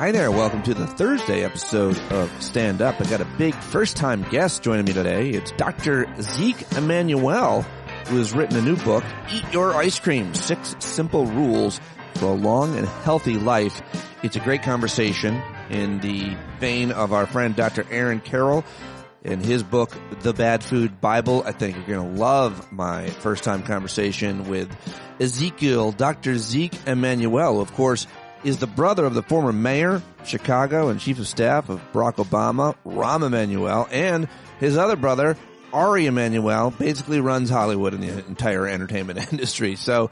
Hi there, welcome to the Thursday episode of Stand Up. I got a big first-time guest joining me today. It's Dr. Zeke Emanuel, who has written a new book, Eat Your Ice Cream, 6 Simple Rules for a Long and Healthy Life. It's a great conversation in the vein of our friend Dr. Aaron Carroll in his book, The Bad Food Bible. I think you're going to love my first-time conversation with Ezekiel, Dr. Zeke Emanuel, who, of course, is the brother of the former mayor of Chicago and chief of staff of Barack Obama, Rahm Emanuel, and his other brother, Ari Emanuel, basically runs Hollywood and the entire entertainment industry. So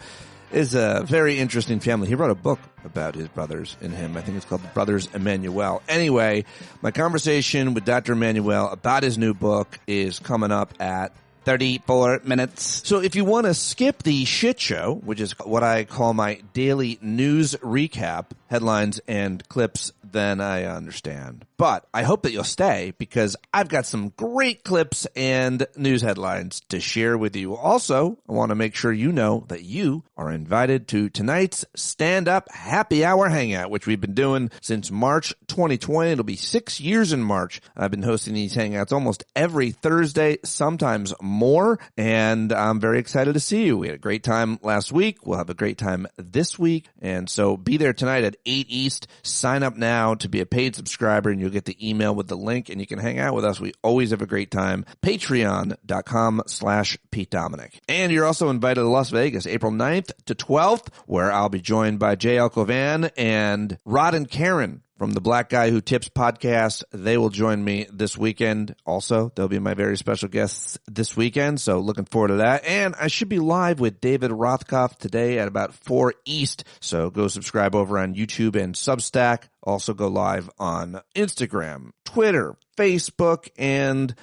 it's a very interesting family. He wrote a book about his brothers and him. I think it's called Brothers Emanuel. Anyway, my conversation with Dr. Emanuel about his new book is coming up at 34 minutes. So if you want to skip the shit show, which is what I call my daily news recap, headlines and clips, then I understand. But I hope that you'll stay because I've got some great clips and news headlines to share with you. Also, I want to make sure you know that you are invited to tonight's Stand Up Happy Hour Hangout, which we've been doing since March 2020. It'll be 6 years in March. I've been hosting these hangouts almost every Thursday, sometimes more, and I'm very excited to see you. We had a great time last week. We'll have a great time this week, and so be there tonight at 8 East. Sign up now to be a paid subscriber, and you'll get the email with the link, and you can hang out with us. We always have a great time. Patreon.com/Pete Dominic. And you're also invited to Las Vegas, April 9th to 12th, where I'll be joined by Jay Alcovan and Rod and Karen from the Black Guy Who Tips podcast. They will join me this weekend. Also, they'll be my very special guests this weekend, so looking forward to that. And I should be live with David Rothkopf today at about 4 East, so go subscribe over on YouTube and Substack. Also go live on Instagram, Twitter, Facebook, and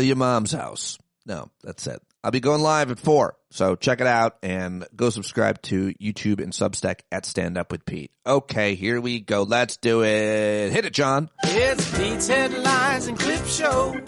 your mom's house. No, that's it. I'll be going live at 4, so check it out and go subscribe to YouTube and Substack at Stand Up with Pete. Okay, here we go. Let's do it. Hit it, John. It's Pete's Headlines and Clip Show.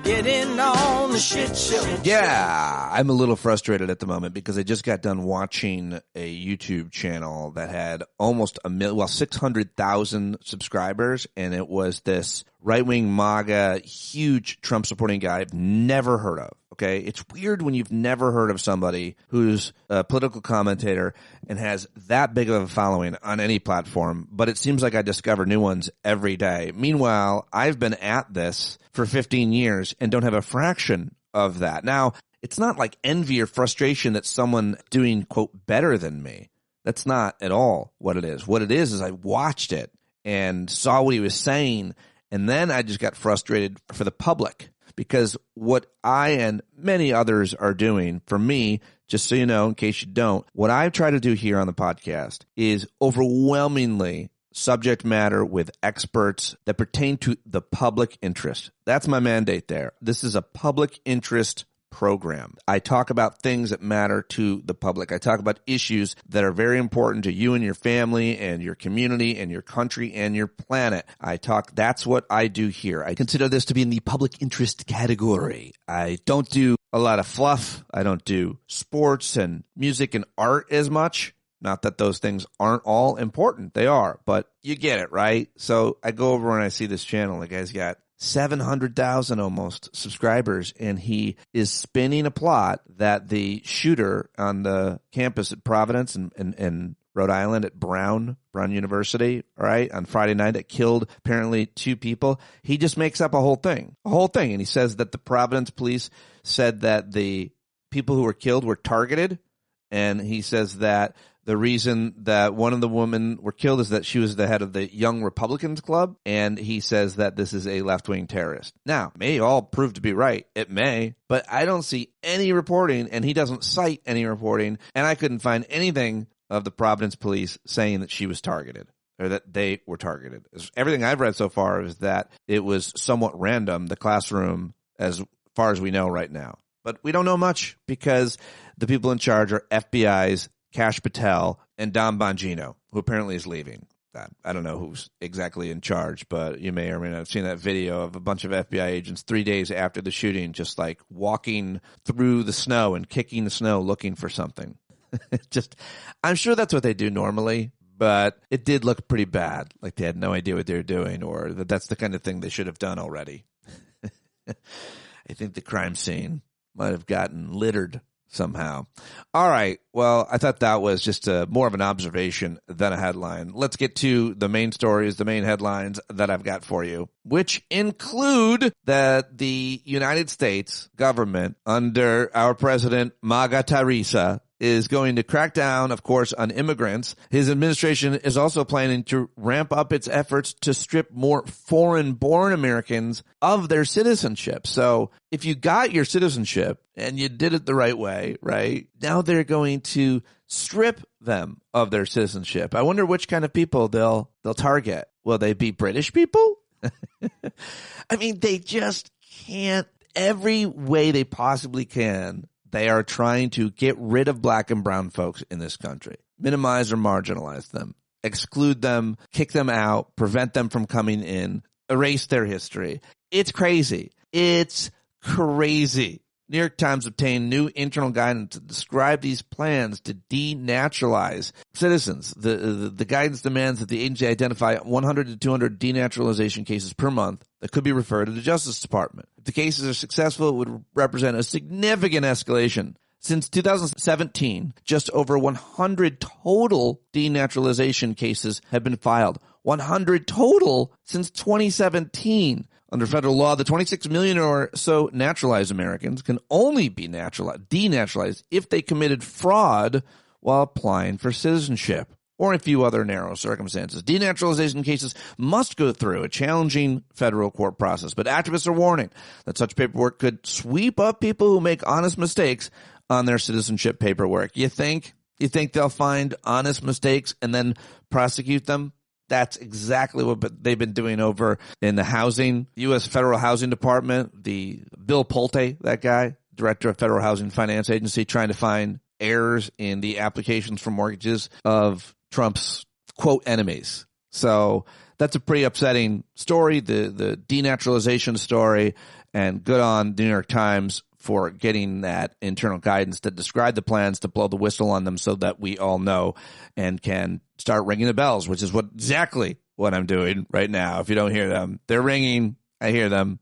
Getting on the shit show. Yeah, I'm a little frustrated at the moment because I just got done watching a YouTube channel that had almost 600,000 subscribers, and it was this right-wing MAGA, huge Trump-supporting guy I've never heard of. Okay, it's weird when you've never heard of somebody who's a political commentator and has that big of a following on any platform, but it seems like I discover new ones every day. Meanwhile, I've been at this for 15 years and don't have a fraction of that. Now, it's not like envy or frustration that someone doing, quote, better than me. That's not at all what it is. What it is I watched it and saw what he was saying, and then I just got frustrated for the public. Because what I and many others are doing, for me, just so you know, in case you don't, what I try to do here on the podcast is overwhelmingly subject matter with experts that pertain to the public interest. That's my mandate there. This is a public interest program. I talk about things that matter to the public. I talk about issues that are very important to you and your family and your community and your country and your planet. That's what I do here. I consider this to be in the public interest category. I don't do a lot of fluff. I don't do sports and music and art as much. Not that those things aren't all important. They are, but you get it, right? So I go over and I see this channel. The guy's got 700,000 almost subscribers, and he is spinning a plot that the shooter on the campus at Providence and Rhode Island at Brown University, all right, on Friday night that killed apparently 2 people. He just makes up a whole thing. And he says that the Providence police said that the people who were killed were targeted, and he says that the reason that one of the women were killed is that she was the head of the Young Republicans Club, and he says that this is a left-wing terrorist. Now, it may all prove to be right. It may, but I don't see any reporting, and he doesn't cite any reporting, and I couldn't find anything of the Providence police saying that she was targeted or that they were targeted. Everything I've read so far is that it was somewhat random, the classroom, as far as we know right now. But we don't know much because the people in charge are FBI's Kash Patel and Dom Bongino, who apparently is leaving. I don't know who's exactly in charge, but you may or may not have seen that video of a bunch of FBI agents 3 days after the shooting just like walking through the snow and kicking the snow looking for something. I'm sure that's what they do normally, but it did look pretty bad, like they had no idea what they were doing, or that that's the kind of thing they should have done already. I think the crime scene might have gotten littered somehow. All right. Well, I thought that was just more of an observation than a headline. Let's get to the main stories, the main headlines that I've got for you, which include that the United States government under our president, MAGA Teresa, is going to crack down, of course, on immigrants. His administration is also planning to ramp up its efforts to strip more foreign-born Americans of their citizenship. So if you got your citizenship and you did it the right way, right, now they're going to strip them of their citizenship. I wonder which kind of people they'll target. Will they be British people? I mean, they just can't. Every way they possibly can, they are trying to get rid of black and brown folks in this country, minimize or marginalize them, exclude them, kick them out, prevent them from coming in, erase their history. It's crazy. It's crazy. New York Times obtained new internal guidance to describe these plans to denaturalize citizens. The guidance demands that the agency identify 100 to 200 denaturalization cases per month that could be referred to the Justice Department. If the cases are successful, it would represent a significant escalation. Since 2017, just over 100 total denaturalization cases have been filed. 100 total since 2017. Under federal law, the 26 million or so naturalized Americans can only be denaturalized if they committed fraud while applying for citizenship, or a few other narrow circumstances. Denaturalization cases must go through a challenging federal court process, but activists are warning that such paperwork could sweep up people who make honest mistakes on their citizenship paperwork. You think they'll find honest mistakes and then prosecute them? That's exactly what they've been doing over in the housing, U.S. Federal Housing Department, the Bill Pulte, that guy, director of Federal Housing Finance Agency, trying to find errors in the applications for mortgages of Trump's, quote, enemies. So that's a pretty upsetting story, the denaturalization story, and good on the New York Times for getting that internal guidance that described the plans to blow the whistle on them so that we all know and can start ringing the bells, which is exactly what I'm doing right now. If you don't hear them, they're ringing. I hear them.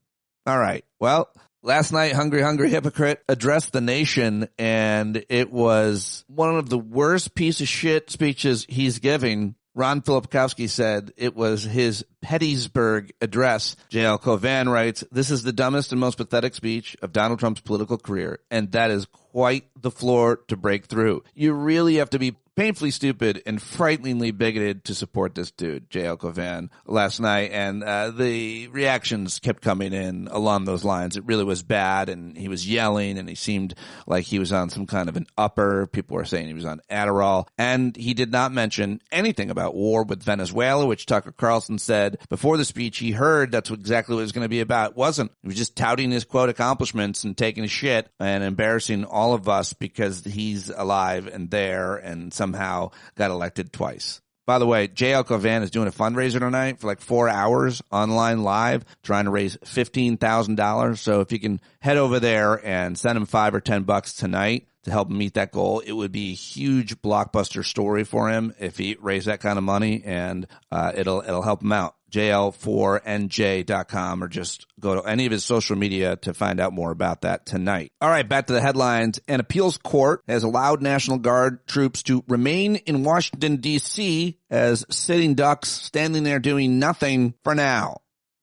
All right. Well, last night, Hungry Hypocrite addressed the nation, and it was one of the worst piece of shit speeches he's giving. Ron Filipkowski said it was his Pettysburg address. J.L. Covan writes, "This is the dumbest and most pathetic speech of Donald Trump's political career, and that is quite the floor to break through. You really have to be painfully stupid and frighteningly bigoted to support this dude," J.L. Covan, last night. And the reactions kept coming in along those lines. It really was bad, and he was yelling, and he seemed like he was on some kind of an upper. People were saying he was on Adderall. And he did not mention anything about war with Venezuela, which Tucker Carlson said before the speech he heard that's exactly what it was going to be about. It wasn't. He was just touting his, quote, accomplishments and taking a shit and embarrassing all of us because he's alive and there and somehow got elected twice. By the way, J.L. Covan is doing a fundraiser tonight for like 4 hours online live, trying to raise $15,000. So if you can head over there and send him $5 or $10 tonight to help him meet that goal, it would be a huge blockbuster story for him if he raised that kind of money, and it'll help him out. JL4NJ.com, or just go to any of his social media to find out more about that tonight. All right, back to the headlines. An appeals court has allowed National Guard troops to remain in Washington, D.C. as sitting ducks, standing there doing nothing for now.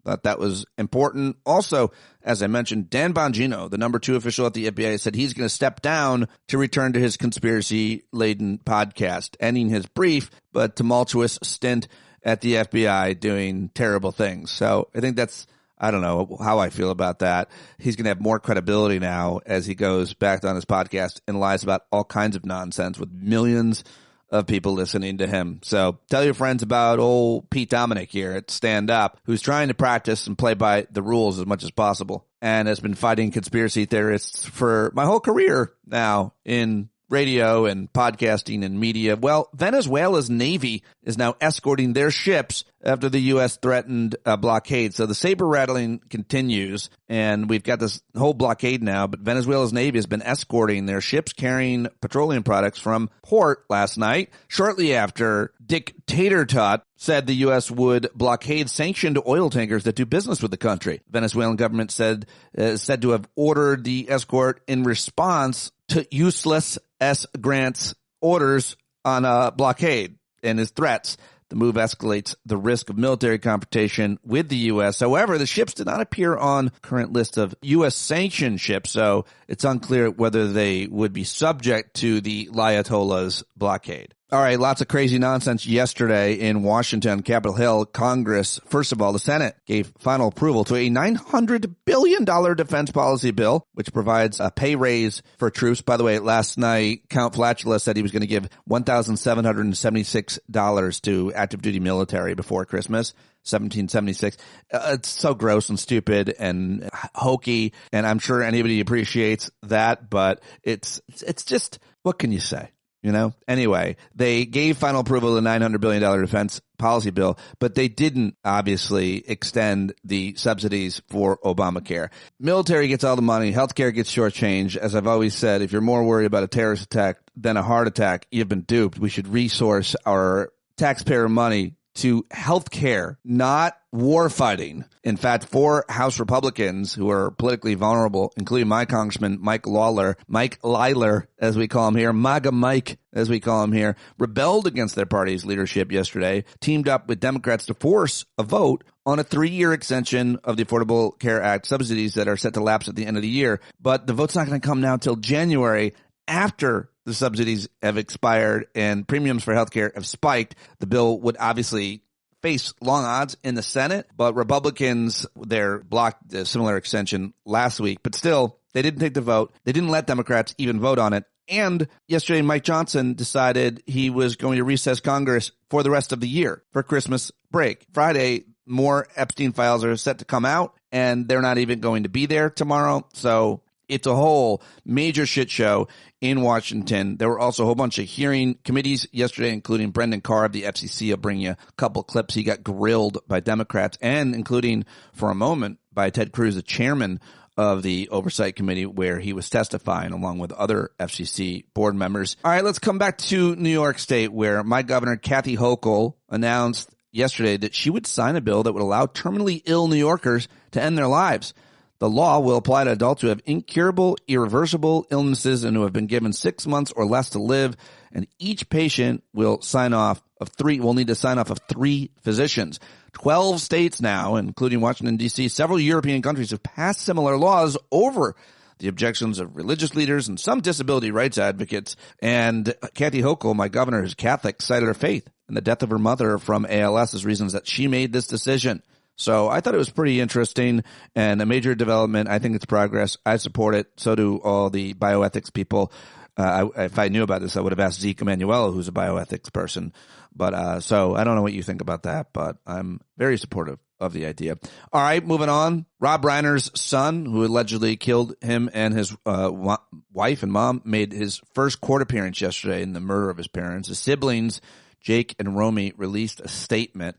Thought that was important. Also, as I mentioned, Dan Bongino, the number 2 official at the FBI, said he's going to step down to return to his conspiracy-laden podcast, ending his brief but tumultuous stint at the FBI doing terrible things. So I think that's, I don't know how I feel about that. He's going to have more credibility now as he goes back on his podcast and lies about all kinds of nonsense with millions of people listening to him. So tell your friends about old Pete Dominic here at Stand Up, who's trying to practice and play by the rules as much as possible and has been fighting conspiracy theorists for my whole career now in radio and podcasting and media. Well, Venezuela's Navy is now escorting their ships after the U.S. threatened a blockade. So the saber rattling continues, and we've got this whole blockade now, but Venezuela's Navy has been escorting their ships carrying petroleum products from port last night, shortly after Dictator Tot said the U.S. would blockade sanctioned oil tankers that do business with the country. The Venezuelan government said to have ordered the escort in response to useless S. Grant's orders on a blockade and his threats. The move escalates the risk of military confrontation with the U.S. However, the ships did not appear on current list of U.S. sanctioned ships, so it's unclear whether they would be subject to the Ayatollah's blockade. All right, lots of crazy nonsense yesterday in Washington, Capitol Hill. Congress, first of all, the Senate gave final approval to a $900 billion defense policy bill, which provides a pay raise for troops. By the way, last night, Count Flatula said he was going to give $1,776 to active duty military before Christmas. 1776. It's so gross and stupid and hokey, and I'm sure anybody appreciates that, but it's just, what can you say? You know, anyway, they gave final approval to the $900 billion defense policy bill, but they didn't obviously extend the subsidies for Obamacare. Military gets all the money. Healthcare gets shortchanged. As I've always said, if you're more worried about a terrorist attack than a heart attack, you've been duped. We should resource our taxpayer money to healthcare, not war fighting. In fact, 4 House Republicans who are politically vulnerable, including my Congressman Mike Lawler, Mike Liler, as we call him here, MAGA Mike, as we call him here, rebelled against their party's leadership yesterday, teamed up with Democrats to force a vote on a 3-year extension of the Affordable Care Act subsidies that are set to lapse at the end of the year. But the vote's not going to come now till January, after the subsidies have expired and premiums for healthcare have spiked. The bill would obviously face long odds in the Senate, but Republicans, they're blocked a similar extension last week. But still, they didn't take the vote. They didn't let Democrats even vote on it. And yesterday, Mike Johnson decided he was going to recess Congress for the rest of the year for Christmas break. Friday, more Epstein files are set to come out, and they're not even going to be there tomorrow. So it's a whole major shit show in Washington. There were also a whole bunch of hearing committees yesterday, including Brendan Carr of the FCC. I'll bring you a couple clips. He got grilled by Democrats, and including for a moment by Ted Cruz, the chairman of the Oversight Committee, where he was testifying along with other FCC board members. All right, let's come back to New York State, where my governor, Kathy Hochul, announced yesterday that she would sign a bill that would allow terminally ill New Yorkers to end their lives. The law will apply to adults who have incurable, irreversible illnesses and who have been given 6 months or less to live, and each patient will need to sign off of 3 physicians. 12 states now, including Washington, D.C., several European countries have passed similar laws over the objections of religious leaders and some disability rights advocates. And Kathy Hochul, my governor, who's Catholic, cited her faith and the death of her mother from ALS as reasons that she made this decision. So I thought it was pretty interesting and a major development. I think it's progress. I support it. So do all the bioethics people. If I knew about this, I would have asked Zeke Emanuel, who's a bioethics person. But so I don't know what you think about that, but I'm very supportive of the idea. All right, moving on. Rob Reiner's son, who allegedly killed him and his wife and mom, made his first court appearance yesterday in the murder of his parents. His siblings, Jake and Romy, released a statement.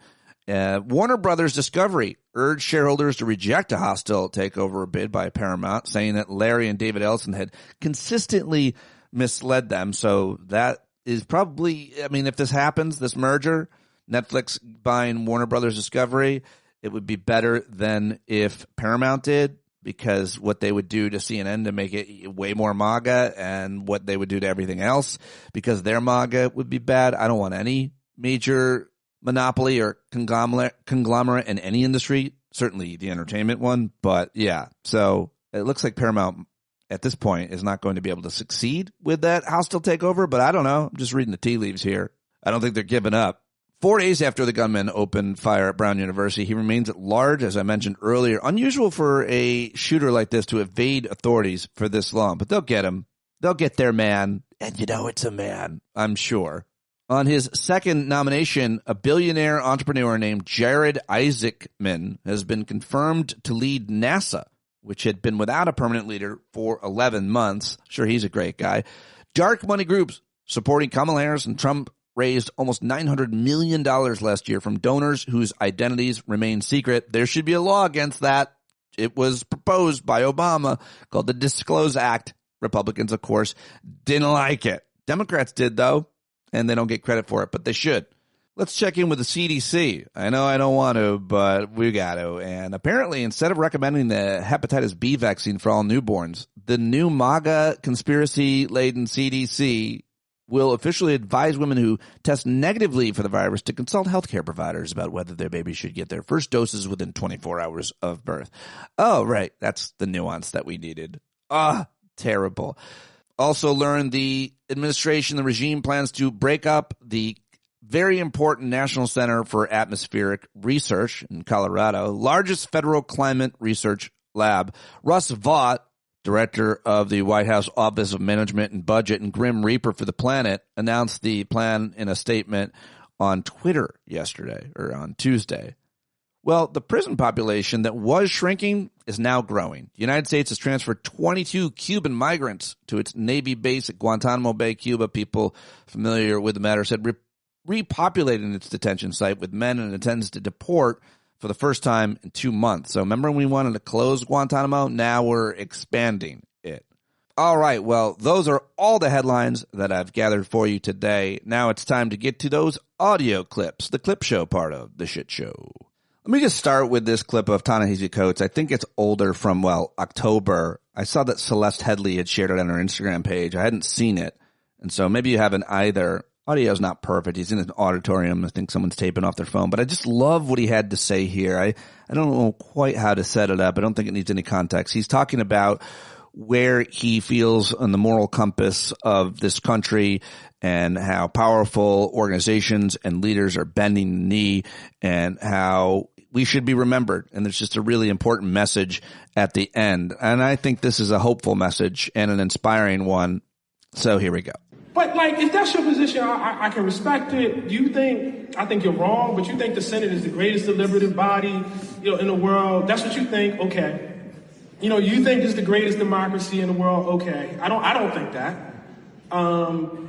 Warner Brothers Discovery urged shareholders to reject a hostile takeover bid by Paramount, saying that Larry and David Ellison had consistently misled them. So that is probably, I mean, if this happens, this merger, Netflix buying Warner Brothers Discovery, it would be better than if Paramount did, because what they would do to CNN to make it way more MAGA and what they would do to everything else because their MAGA would be bad. I don't want any major monopoly or conglomerate in any industry, certainly the entertainment one. But yeah, so it looks like Paramount at this point is not going to be able to succeed with that hostile takeover, but I don't know. I'm just reading the tea leaves here. I don't think they're giving up. 4 days after the gunman opened fire at Brown University, he remains at large, as I mentioned earlier. Unusual for a shooter like this to evade authorities for this long, but they'll get him. They'll get their man, and you know it's a man, I'm sure. On his second nomination, a billionaire entrepreneur named Jared Isaacman has been confirmed to lead NASA, which had been without a permanent leader for 11 months. Sure, he's a great guy. Dark money groups supporting Kamala Harris and Trump raised almost $900 million last year from donors whose identities remain secret. There should be a law against that. it was proposed by Obama, called the Disclose Act. Republicans, of course, didn't like it. Democrats did, though, and they don't get credit for it, but they should. Let's check in with the CDC. I know I don't want to, but we got to. And apparently, instead of recommending the hepatitis B vaccine for all newborns, the new MAGA conspiracy-laden CDC will officially advise women who test negatively for the virus to consult healthcare providers about whether their baby should get their first doses within 24 hours of birth. Oh, right. That's the nuance that we needed. Terrible. Also learned the administration, the regime plans to break up the very important National Center for Atmospheric Research in Colorado, largest federal climate research lab. Russ Vought, director of the White House Office of Management and Budget and Grim Reaper for the Planet, announced the plan in a statement on Twitter yesterday, or on Tuesday. Well, the prison population that was shrinking is now growing. The United States has transferred 22 Cuban migrants to its Navy base at Guantanamo Bay, Cuba. People familiar with the matter said repopulating its detention site with men and intends to deport for the first time in 2 months. So remember when we wanted to close Guantanamo? Now we're expanding it. All right, well, those are all the headlines that I've gathered for you today. Now it's time to get to those audio clips, the clip show part of the shit show. Let me just start with this clip of Ta-Nehisi Coates. I think it's older from, October. I saw that Celeste Headley had shared it on her Instagram page. I hadn't seen it, and so maybe you haven't either. Audio's not perfect. He's in an auditorium. I think someone's taping off their phone, but I just love what he had to say here. I don't know quite how to set it up. I don't think it needs any context. He's talking about where he feels on the moral compass of this country and how powerful organizations and leaders are bending the knee and how we should be remembered. And there's just a really important message at the end. And I think this is a hopeful message and an inspiring one. So here we go. But if that's your position, I can respect it. I think you're wrong, but you think the Senate is the greatest deliberative body, in the world. That's what you think. Okay. You think it's the greatest democracy in the world. Okay. I don't think that.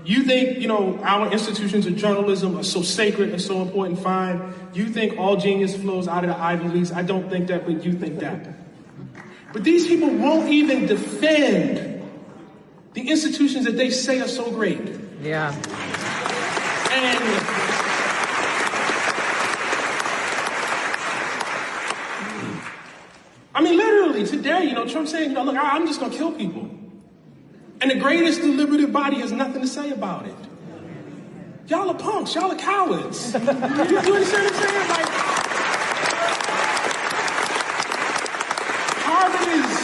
You think, our institutions of journalism are so sacred and so important. Fine. You think all genius flows out of the Ivy Leagues. I don't think that, but you think that. But these people won't even defend the institutions that they say are so great. Yeah. And literally today, Trump saying, look, I'm just going to kill people. And the greatest deliberative body has nothing to say about it. Y'all are punks. Y'all are cowards. You understand what I'm saying? Harvard is...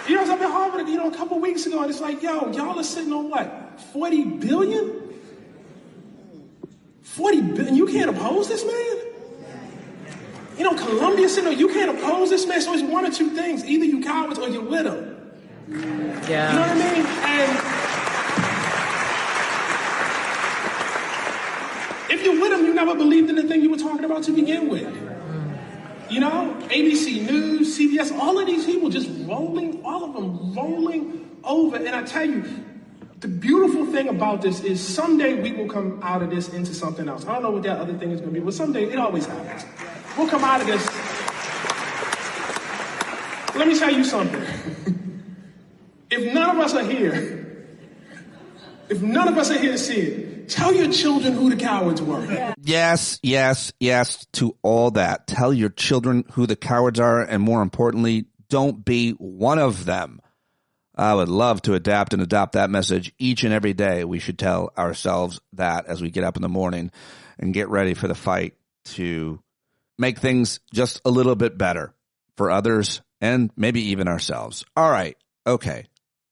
I was up at Harvard, a couple weeks ago, and it's y'all are sitting on what? 40 billion? 40 billion? You can't oppose this man? Columbia sitting on, you can't oppose this man, so it's one or two things. Either you cowards or you're with him. Yeah. You know what I mean? And if you're with him, you never believed in the thing you were talking about to begin with. ABC News, CBS, all of these people just rolling over. And I tell you, the beautiful thing about this is someday we will come out of this into something else. I don't know what that other thing is going to be, but someday it always happens. We'll come out of this. Let me tell you something. If none of us are here to see it, tell your children who the cowards were. Yes, to all that. Tell your children who the cowards are, and more importantly, don't be one of them. I would love to adapt and adopt that message each and every day. We should tell ourselves that as we get up in the morning and get ready for the fight to make things just a little bit better for others and maybe even ourselves. All right. Okay.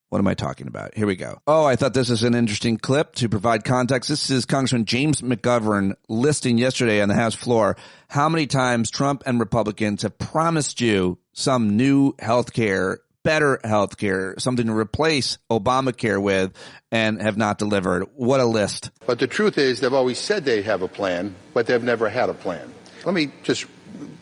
What am I talking about? Here we go. Oh, I thought this is an interesting clip to provide context. This is Congressman James McGovern listing yesterday on the House floor how many times Trump and Republicans have promised you some new health care, better health care, something to replace Obamacare with, and have not delivered. What a list. But the truth is they've always said they have a plan, but they've never had a plan. Let me just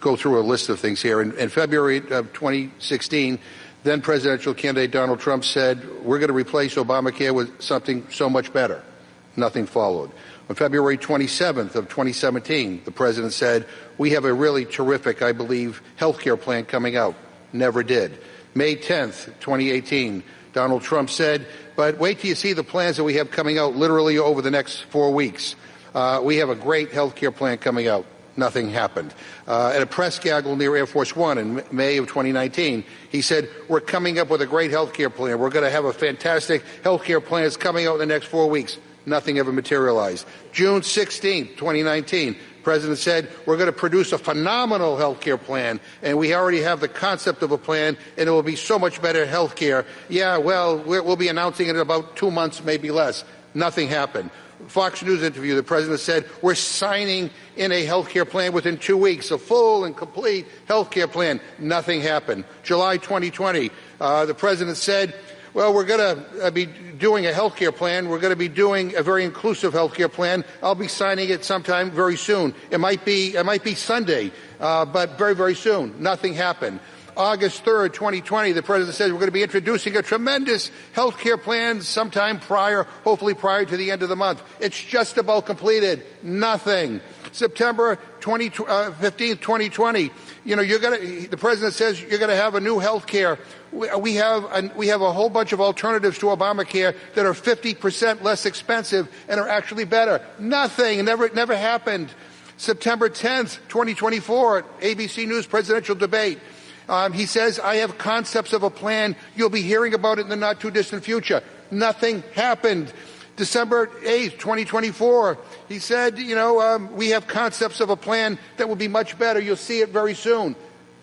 go through a list of things here. In February of 2016, then presidential candidate Donald Trump said, we're going to replace Obamacare with something so much better. Nothing followed. On February 27th of 2017, the president said, we have a really terrific, I believe, health care plan coming out. Never did. May 10th, 2018, Donald Trump said, but wait till you see the plans that we have coming out literally over the next 4 weeks. We have a great health care plan coming out. Nothing happened. At a press gaggle near Air Force One in May of 2019, he said, we're coming up with a great health care plan. We're going to have a fantastic health care plan that's coming out in the next 4 weeks. Nothing ever materialized. June 16th, 2019, the president said, we're going to produce a phenomenal health care plan, and we already have the concept of a plan, and it will be so much better health care. Yeah, well, we'll be announcing it in about 2 months, maybe less. Nothing happened. Fox News interview, the president said, we're signing in a health care plan within 2 weeks, a full and complete health care plan. Nothing happened. July 2020, the president said, well, we're going to be doing a health care plan. We're going to be doing a very inclusive health care plan. I'll be signing it sometime very soon. It might be Sunday, but very, very soon. Nothing happened. August 3rd, 2020, the president says we're going to be introducing a tremendous health care plan sometime hopefully prior to the end of the month. It's just about completed. Nothing. September 15th, 2020, the president says you're going to have a new health care. We have a whole bunch of alternatives to Obamacare that are 50% less expensive and are actually better. Nothing. It never happened. September 10th, 2024, ABC News presidential debate. He says, I have concepts of a plan. You'll be hearing about it in the not too distant future. Nothing happened. December 8th, 2024, he said, we have concepts of a plan that will be much better. You'll see it very soon.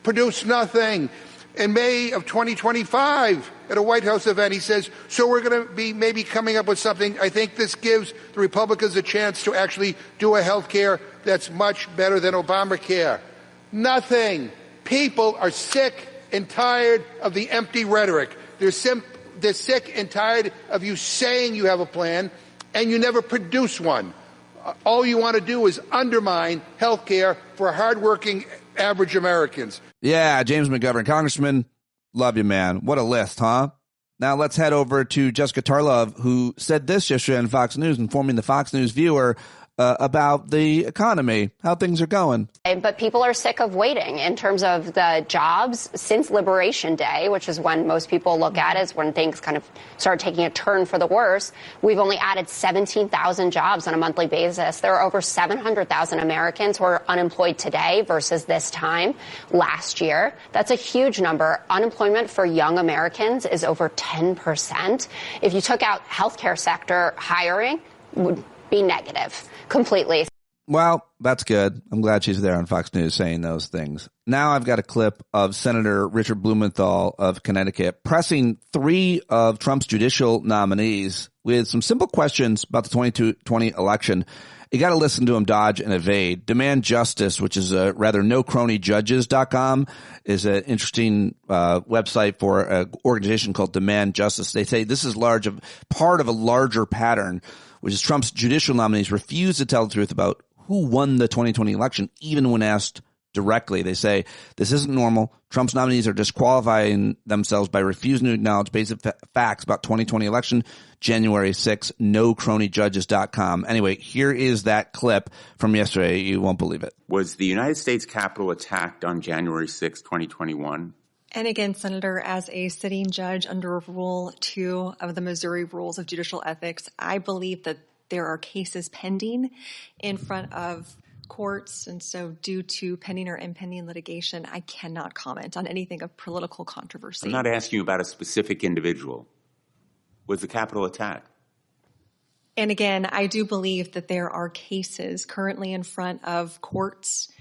Produced nothing. In May of 2025, at a White House event, he says, so we're going to be maybe coming up with something. I think this gives the Republicans a chance to actually do a health care that's much better than Obamacare. Nothing. People are sick and tired of the empty rhetoric. They're sick and tired of you saying you have a plan and you never produce one. All you want to do is undermine health care for hardworking average Americans. Yeah, James McGovern, Congressman, love you, man. What a list, huh? Now let's head over to Jessica Tarlov, who said this yesterday on Fox News, informing the Fox News viewer about the economy, how things are going. But people are sick of waiting in terms of the jobs since Liberation Day, which is when most people look at as when things kind of start taking a turn for the worse. We've only added 17,000 jobs on a monthly basis. There are over 700,000 Americans who are unemployed today versus this time last year. That's a huge number. Unemployment for young Americans is over 10%. If you took out healthcare sector hiring, would be negative completely. Well, that's good. I'm glad she's there on Fox News saying those things. Now I've got a clip of Senator Richard Blumenthal of Connecticut pressing 3 of Trump's judicial nominees with some simple questions about the 2020 election. You got to listen to him dodge and evade. Demand Justice, which is NoCronyJudges.com, is an interesting website for an organization called Demand Justice. They say this is part of a larger pattern, which is Trump's judicial nominees refuse to tell the truth about who won the 2020 election, even when asked directly. They say this isn't normal. Trump's nominees are disqualifying themselves by refusing to acknowledge basic facts about 2020 election, January 6th, NoCronyJudges.com. Anyway, here is that clip from yesterday. You won't believe it. Was the United States Capitol attacked on January 6th, 2021? And again, Senator, as a sitting judge under Rule 2 of the Missouri Rules of Judicial Ethics, I believe that there are cases pending in front of courts. And so due to pending or impending litigation, I cannot comment on anything of political controversy. I'm not asking you about a specific individual. Was the Capitol attacked? And again, I do believe that there are cases currently in front of courts.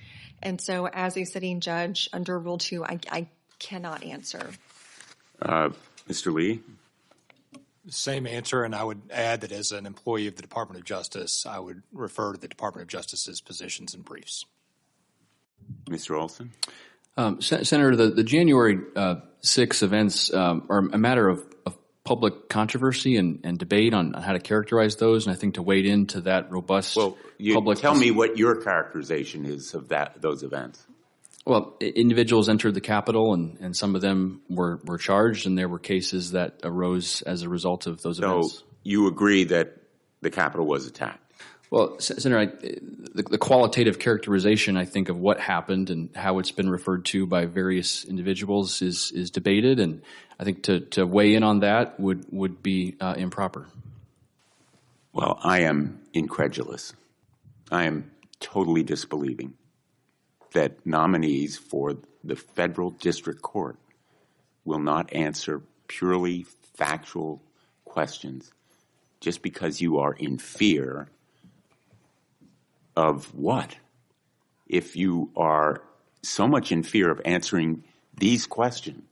And so as a sitting judge under Rule 2, I cannot answer. Mr. Lee? Same answer, and I would add that as an employee of the Department of Justice, I would refer to the Department of Justice's positions and briefs. Mr. Olson? Senator, the January 6 events are a matter of public controversy and debate on how to characterize those, and I think to wade into that robust public... Tell me what your characterization is of those events. Well, individuals entered the Capitol, and some of them were charged, and there were cases that arose as a result of those events. So you agree that the Capitol was attacked? Well, Senator, the qualitative characterization, I think, of what happened and how it's been referred to by various individuals is debated, and I think to weigh in on that would be improper. Well, I am incredulous. I am totally disbelieving that nominees for the federal district court will not answer purely factual questions just because you are in fear of what? If you are so much in fear of answering these questions,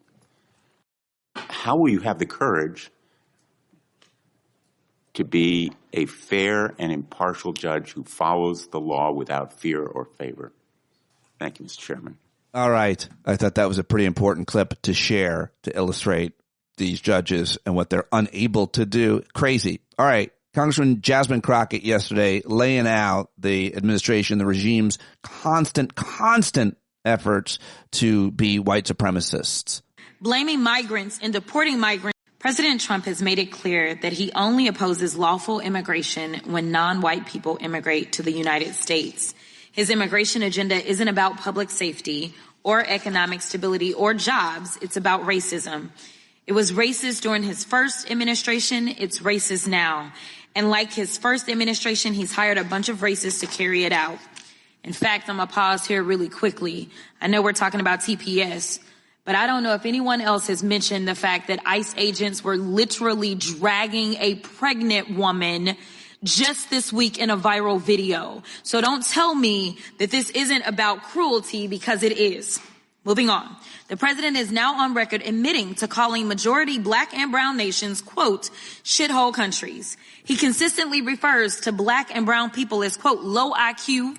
how will you have the courage to be a fair and impartial judge who follows the law without fear or favor? Thank you, Mr. Chairman. All right. I thought that was a pretty important clip to share to illustrate these judges and what they're unable to do. Crazy. All right. Congressman Jasmine Crockett yesterday laying out the administration, the regime's constant efforts to be white supremacists. Blaming migrants and deporting migrants. President Trump has made it clear that he only opposes lawful immigration when non-white people immigrate to the United States. His immigration agenda isn't about public safety or economic stability or jobs. It's about racism. It was racist during his first administration. It's racist now. And like his first administration, he's hired a bunch of racists to carry it out. In fact, I'm going to pause here really quickly. I know we're talking about TPS, but I don't know if anyone else has mentioned the fact that ICE agents were literally dragging a pregnant woman just this week in a viral video. So don't tell me that this isn't about cruelty, because it is. Moving on. The president is now on record admitting to calling majority black and brown nations, quote, shithole countries. He consistently refers to black and brown people as, quote, low IQ,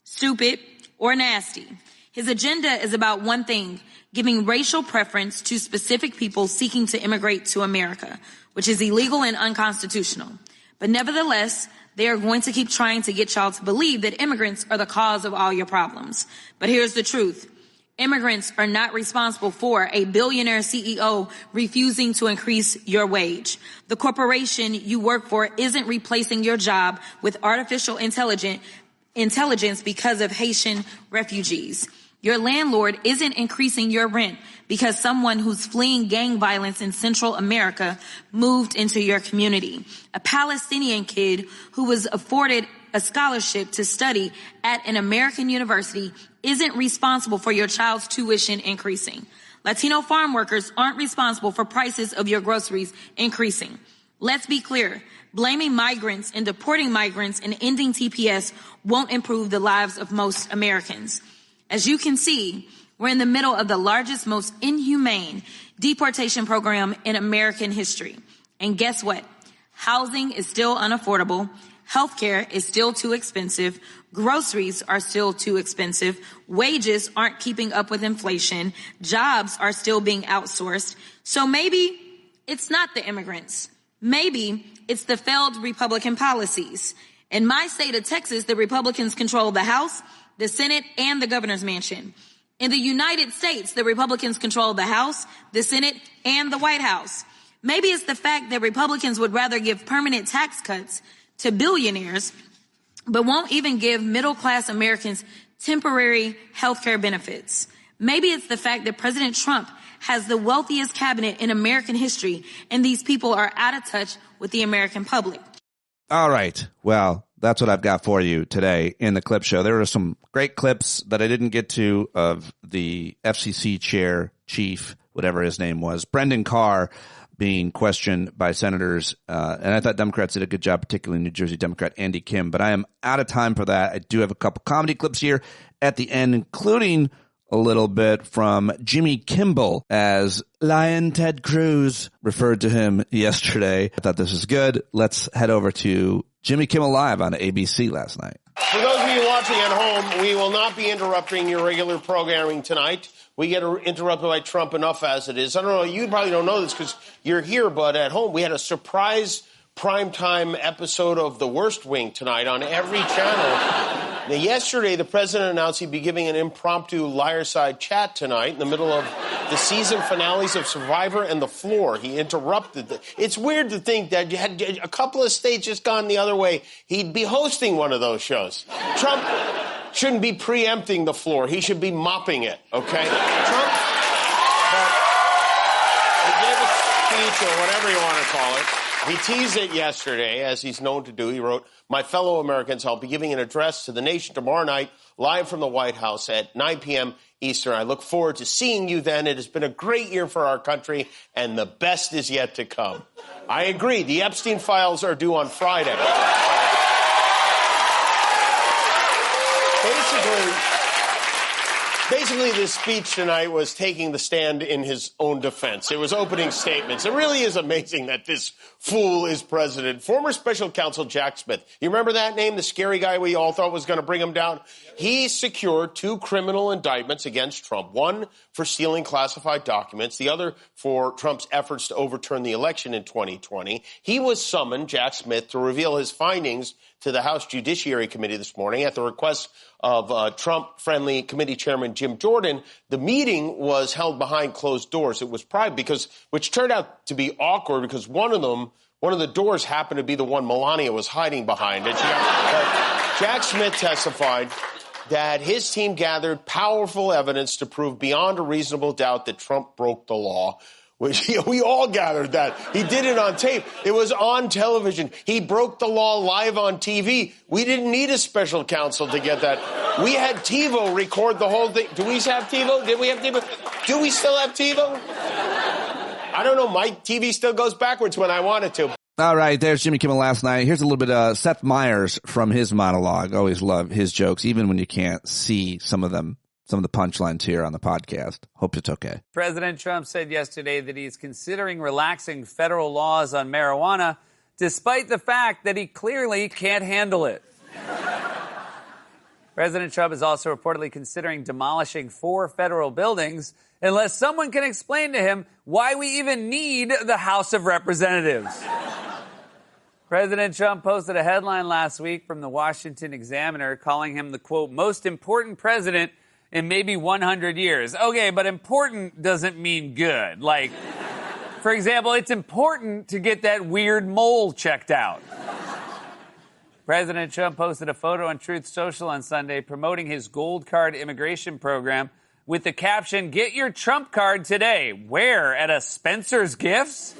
stupid, or nasty. His agenda is about one thing: giving racial preference to specific people seeking to immigrate to America, which is illegal and unconstitutional. But nevertheless, they are going to keep trying to get y'all to believe that immigrants are the cause of all your problems. But here's the truth. Immigrants are not responsible for a billionaire CEO refusing to increase your wage. The corporation you work for isn't replacing your job with artificial intelligence because of Haitian refugees. Your landlord isn't increasing your rent because someone who's fleeing gang violence in Central America moved into your community. A Palestinian kid who was afforded a scholarship to study at an American university isn't responsible for your child's tuition increasing. Latino farm workers aren't responsible for prices of your groceries increasing. Let's be clear. Blaming migrants and deporting migrants and ending TPS won't improve the lives of most Americans. As you can see, we're in the middle of the largest, most inhumane deportation program in American history. And guess what? Housing is still unaffordable. Healthcare is still too expensive. Groceries are still too expensive. Wages aren't keeping up with inflation. Jobs are still being outsourced. So maybe it's not the immigrants. Maybe it's the failed Republican policies. In my state of Texas, the Republicans control the House, the Senate, and the governor's mansion. In the United States, the Republicans control the House, the Senate, and the White House. Maybe it's the fact that Republicans would rather give permanent tax cuts to billionaires, but won't even give middle-class Americans temporary health care benefits. Maybe it's the fact that President Trump has the wealthiest cabinet in American history, and these people are out of touch with the American public. All right. Well, that's what I've got for you today in the clip show. There are some great clips that I didn't get to of the FCC chair, chief, whatever his name was, Brendan Carr, being questioned by senators. And I thought Democrats did a good job, particularly New Jersey Democrat Andy Kim. But I am out of time for that. I do have a couple comedy clips here at the end, including a little bit from Jimmy Kimmel, as Lion Ted Cruz referred to him yesterday. I thought this was good. Let's head over to Jimmy Kimmel Live on ABC last night. For those of you watching at home, we will not be interrupting your regular programming tonight. We get interrupted by Trump enough as it is. I don't know, you probably don't know this because you're here, but at home we had a surprise primetime episode of The Worst Wing tonight on every channel. Now, yesterday, the president announced he'd be giving an impromptu liar side chat tonight in the middle of the season finales of Survivor and The Floor. He interrupted. It's weird to think that you had a couple of states just gone the other way. He'd be hosting one of those shows. Trump shouldn't be preempting The Floor. He should be mopping it, okay? Trump, he gave a speech or whatever you want to call it. He teased it yesterday, as he's known to do. He wrote, "My fellow Americans, I'll be giving an address to the nation tomorrow night, live from the White House at 9 p.m. Eastern. I look forward to seeing you then. It has been a great year for our country, and the best is yet to come." I agree. The Epstein files are due on Friday. Basically, this speech tonight was taking the stand in his own defense. It was opening statements. It really is amazing that this fool is president. Former special counsel Jack Smith, you remember that name, the scary guy we all thought was going to bring him down? He secured 2 criminal indictments against Trump, one for stealing classified documents, the other for Trump's efforts to overturn the election in 2020. He was summoned, Jack Smith, to reveal his findings to the House Judiciary Committee this morning at the request of Trump-friendly committee chairman Jim Jordan. The meeting was held behind closed doors. It was private which turned out to be awkward because one of the doors happened to be the one Melania was hiding behind. And Jack Smith testified that his team gathered powerful evidence to prove beyond a reasonable doubt that Trump broke the law. We all gathered that. He did it on tape. It was on television. He broke the law live on TV. We didn't need a special counsel to get that. We had TiVo record the whole thing. Do we have TiVo? Did we have TiVo? Do we still have TiVo? I don't know. My TV still goes backwards when I want it to. All right, there's Jimmy Kimmel last night. Here's a little bit of Seth Meyers from his monologue. Always love his jokes, even when you can't see some of them. Some of the punchlines here on the podcast. Hope it's okay. President Trump said yesterday that he's considering relaxing federal laws on marijuana, despite the fact that he clearly can't handle it. President Trump is also reportedly considering demolishing 4 federal buildings unless someone can explain to him why we even need the House of Representatives. President Trump posted a headline last week from the Washington Examiner calling him the, quote, most important president in maybe 100 years. Okay, but important doesn't mean good. Like, for example, it's important to get that weird mole checked out. President Trump posted a photo on Truth Social on Sunday promoting his gold card immigration program with the caption, "Get your Trump card today." Where? At a Spencer's Gifts?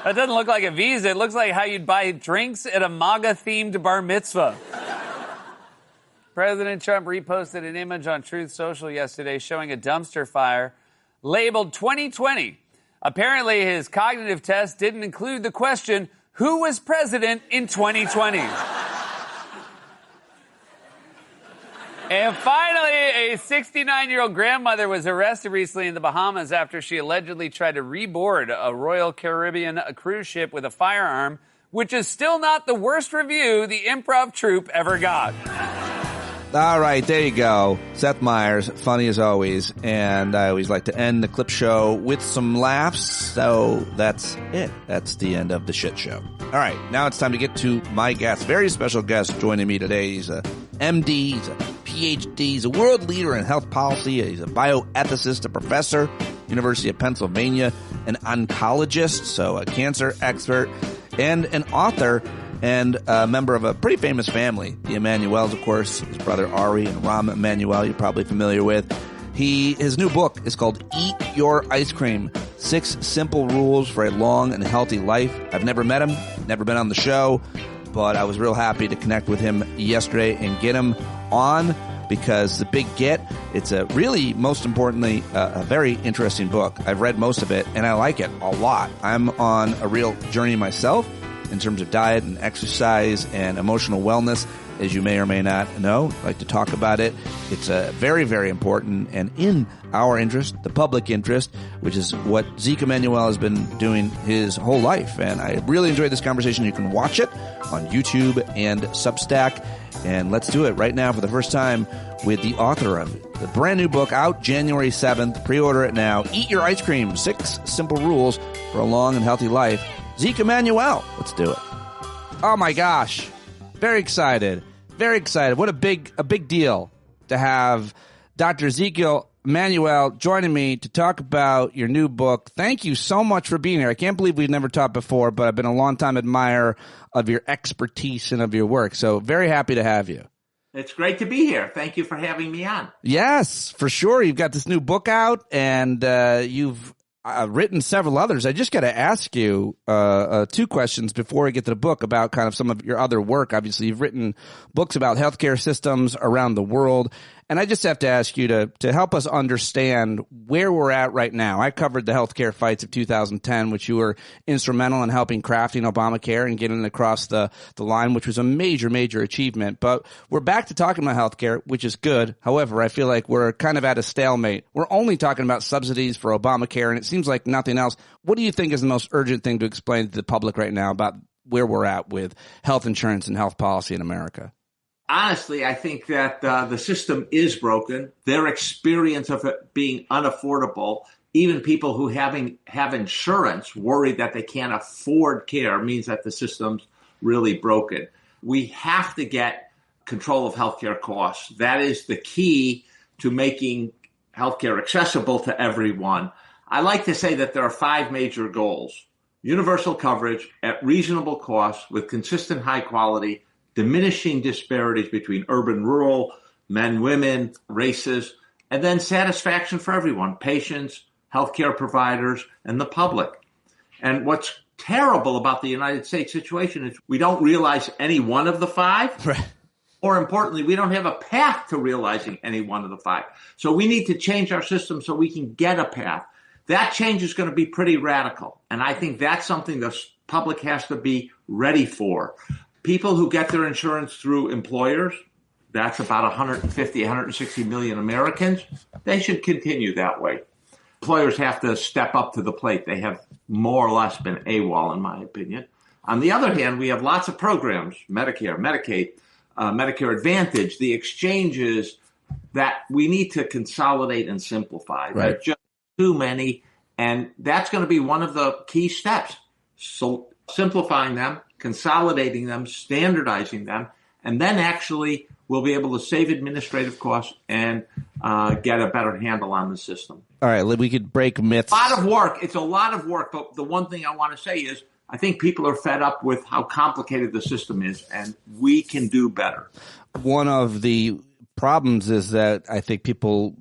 That doesn't look like a visa. It looks like how you'd buy drinks at a MAGA-themed bar mitzvah. President Trump reposted an image on Truth Social yesterday showing a dumpster fire labeled 2020. Apparently, his cognitive test didn't include the question, who was president in 2020? And finally, a 69-year-old grandmother was arrested recently in the Bahamas after she allegedly tried to reboard a Royal Caribbean cruise ship with a firearm, which is still not the worst review the improv troupe ever got. All right, there you go. Seth Meyers, funny as always. And I always like to end the clip show with some laughs. So that's it. That's the end of the shit show. All right, now it's time to get to my guest. Very special guest joining me today. He's a MD, he's a PhD, he's a world leader in health policy. He's a bioethicist, a professor, University of Pennsylvania, an oncologist, so a cancer expert, and an author and a member of a pretty famous family. The Emanuels, of course, his brother Ari and Rahm Emanuel, you're probably familiar with. His new book is called Eat Your Ice Cream, 6 Simple Rules for a Long and Healthy Life. I've never met him, never been on the show, but I was real happy to connect with him yesterday and get him on because the big get, it's a really, most importantly, a very interesting book. I've read most of it and I like it a lot. I'm on a real journey myself in terms of diet and exercise and emotional wellness, as you may or may not know. I like to talk about it. It's very, very important and in our interest, the public interest, which is what Zeke Emanuel has been doing his whole life. And I really enjoyed this conversation. You can watch it on YouTube and Substack. And let's do it right now for the first time with the author of it. The brand new book out January 7th. Pre-order it now. Eat Your Ice Cream, 6 Simple Rules for a Long and Healthy Life. Zeke Emanuel. Let's do it. Oh my gosh. Very excited. Very excited. What a big deal to have Dr. Ezekiel Emanuel joining me to talk about your new book. Thank you so much for being here. I can't believe we've never talked before, but I've been a long-time admirer of your expertise and of your work. So very happy to have you. It's great to be here. Thank you for having me on. Yes, for sure. You've got this new book out, and you've written several others. I just got to ask you two questions before we get to the book about kind of some of your other work. Obviously, you've written books about healthcare systems around the world. And I just have to ask you to help us understand where we're at right now. I covered the healthcare fights of 2010, which you were instrumental in helping crafting Obamacare and getting it across the line, which was a major, major achievement. But we're back to talking about healthcare, which is good. However, I feel like we're kind of at a stalemate. We're only talking about subsidies for Obamacare, and it seems like nothing else. What do you think is the most urgent thing to explain to the public right now about where we're at with health insurance and health policy in America? Honestly, I think that the system is broken. Their experience of it being unaffordable, even people who have insurance worried that they can't afford care, means that the system's really broken. We have to get control of healthcare costs. That is the key to making healthcare accessible to everyone. I like to say that there are 5 major goals: universal coverage at reasonable costs with consistent high quality, diminishing disparities between urban, rural, men, women, races, and then satisfaction for everyone, patients, healthcare providers, and the public. And what's terrible about the United States situation is we don't realize any one of the 5. Right. Or importantly, we don't have a path to realizing any one of the 5. So we need to change our system so we can get a path. That change is going to be pretty radical. And I think that's something the public has to be ready for. People who get their insurance through employers, that's about 150, 160 million Americans, they should continue that way. Employers have to step up to the plate. They have more or less been AWOL, in my opinion. On the other hand, we have lots of programs, Medicare, Medicaid, Medicare Advantage, the exchanges, that we need to consolidate and simplify. Right. There are just too many, and that's going to be one of the key steps. So simplifying them, consolidating them, standardizing them, and then actually we'll be able to save administrative costs and get a better handle on the system. All right, we could break myths. A lot of work. It's a lot of work, but the one thing I want to say is I think people are fed up with how complicated the system is, and we can do better. One of the problems is that I think people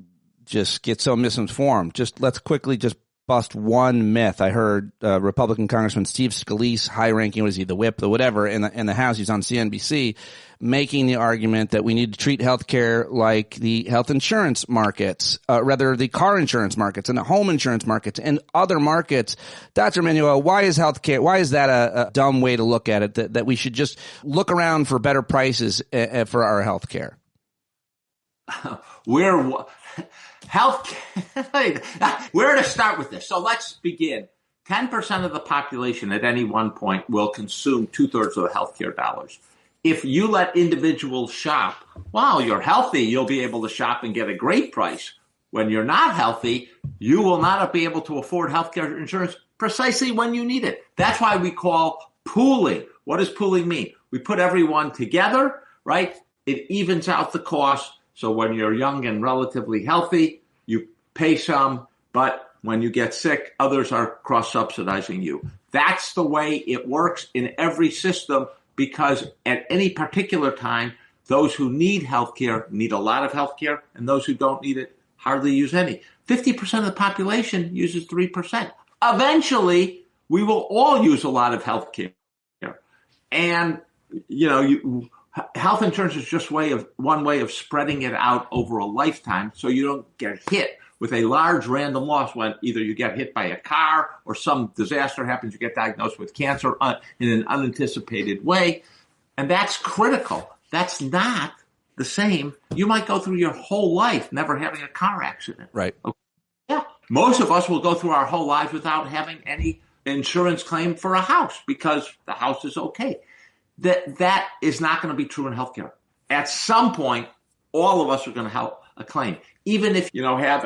just get so misinformed. Let's quickly bust one myth. I heard Republican Congressman Steve Scalise, high-ranking, what is he, the whip, the whatever, in the House, he's on CNBC, making the argument that we need to treat healthcare like the health insurance markets, rather the car insurance markets and the home insurance markets and other markets. Dr. Emanuel, why is that a dumb way to look at it, that we should just look around for better prices for our healthcare? Where to start with this? So let's begin. 10% of the population at any one point will consume 2/3 of the healthcare dollars. If you let individuals shop, wow, you're healthy, you'll be able to shop and get a great price. When you're not healthy, you will not be able to afford healthcare insurance precisely when you need it. That's why we call pooling. What does pooling mean? We put everyone together, right? It evens out the cost. So when you're young and relatively healthy, you pay some, but when you get sick, others are cross-subsidizing you. That's the way it works in every system, because at any particular time, those who need healthcare need a lot of healthcare, and those who don't need it hardly use any. 50% of the population uses 3%. Eventually, we will all use a lot of healthcare. And, health insurance is just one way of spreading it out over a lifetime so you don't get hit with a large random loss when either you get hit by a car or some disaster happens, you get diagnosed with cancer in an unanticipated way. And that's critical. That's not the same. You might go through your whole life never having a car accident. Right. Okay. Yeah. Most of us will go through our whole lives without having any insurance claim for a house because the house is okay. That is not going to be true in healthcare. At some point, all of us are going to have a claim. Even if have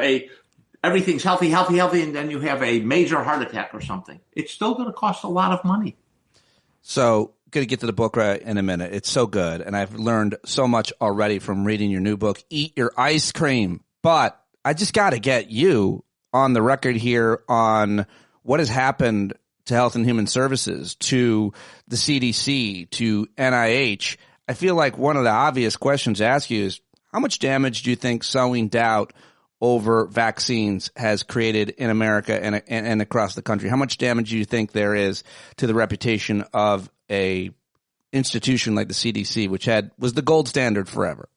everything's healthy, and then you have a major heart attack or something, it's still going to cost a lot of money. So, going to get to the book right in a minute. It's so good, and I've learned so much already from reading your new book, Eat Your Ice Cream. But I just got to get you on the record here on what has happened to Health and Human Services, to the CDC, to NIH. I feel like one of the obvious questions to ask you is, how much damage do you think sowing doubt over vaccines has created in America and across the country? How much damage do you think there is to the reputation of a institution like the CDC, which was the gold standard forever?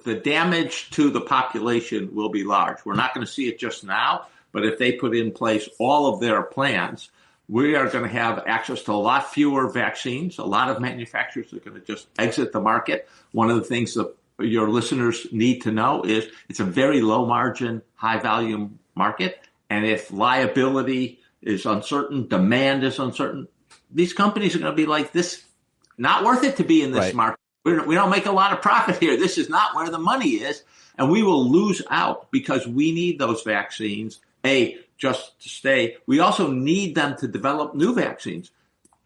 The damage to the population will be large. We're not going to see it just now, but if they put in place all of their plans, we are going to have access to a lot fewer vaccines. A lot of manufacturers are going to just exit the market. One of the things that your listeners need to know is it's a very low margin, high volume market. And if liability is uncertain, demand is uncertain, these companies are going to be like, this, not worth it to be in this market. We don't make a lot of profit here. This is not where the money is. And we will lose out because we need those vaccines, just to stay. We also need them to develop new vaccines.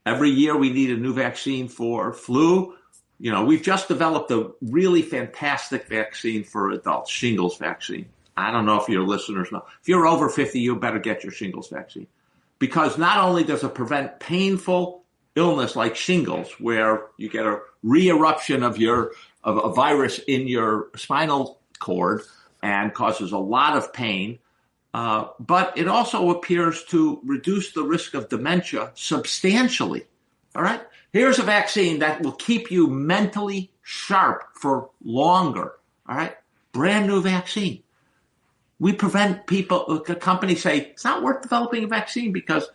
Every year we need a new vaccine for flu. You know, we've just developed a really fantastic vaccine for adults, shingles vaccine. I don't know if your listeners know. If you're over 50, you better get your shingles vaccine. Because not only does it prevent painful illness like shingles, where you get a re-eruption of a virus in your spinal cord and causes a lot of pain, but it also appears to reduce the risk of dementia substantially. All right? Here's a vaccine that will keep you mentally sharp for longer. All right? Brand new vaccine. We prevent people, companies say, it's not worth developing a vaccine because,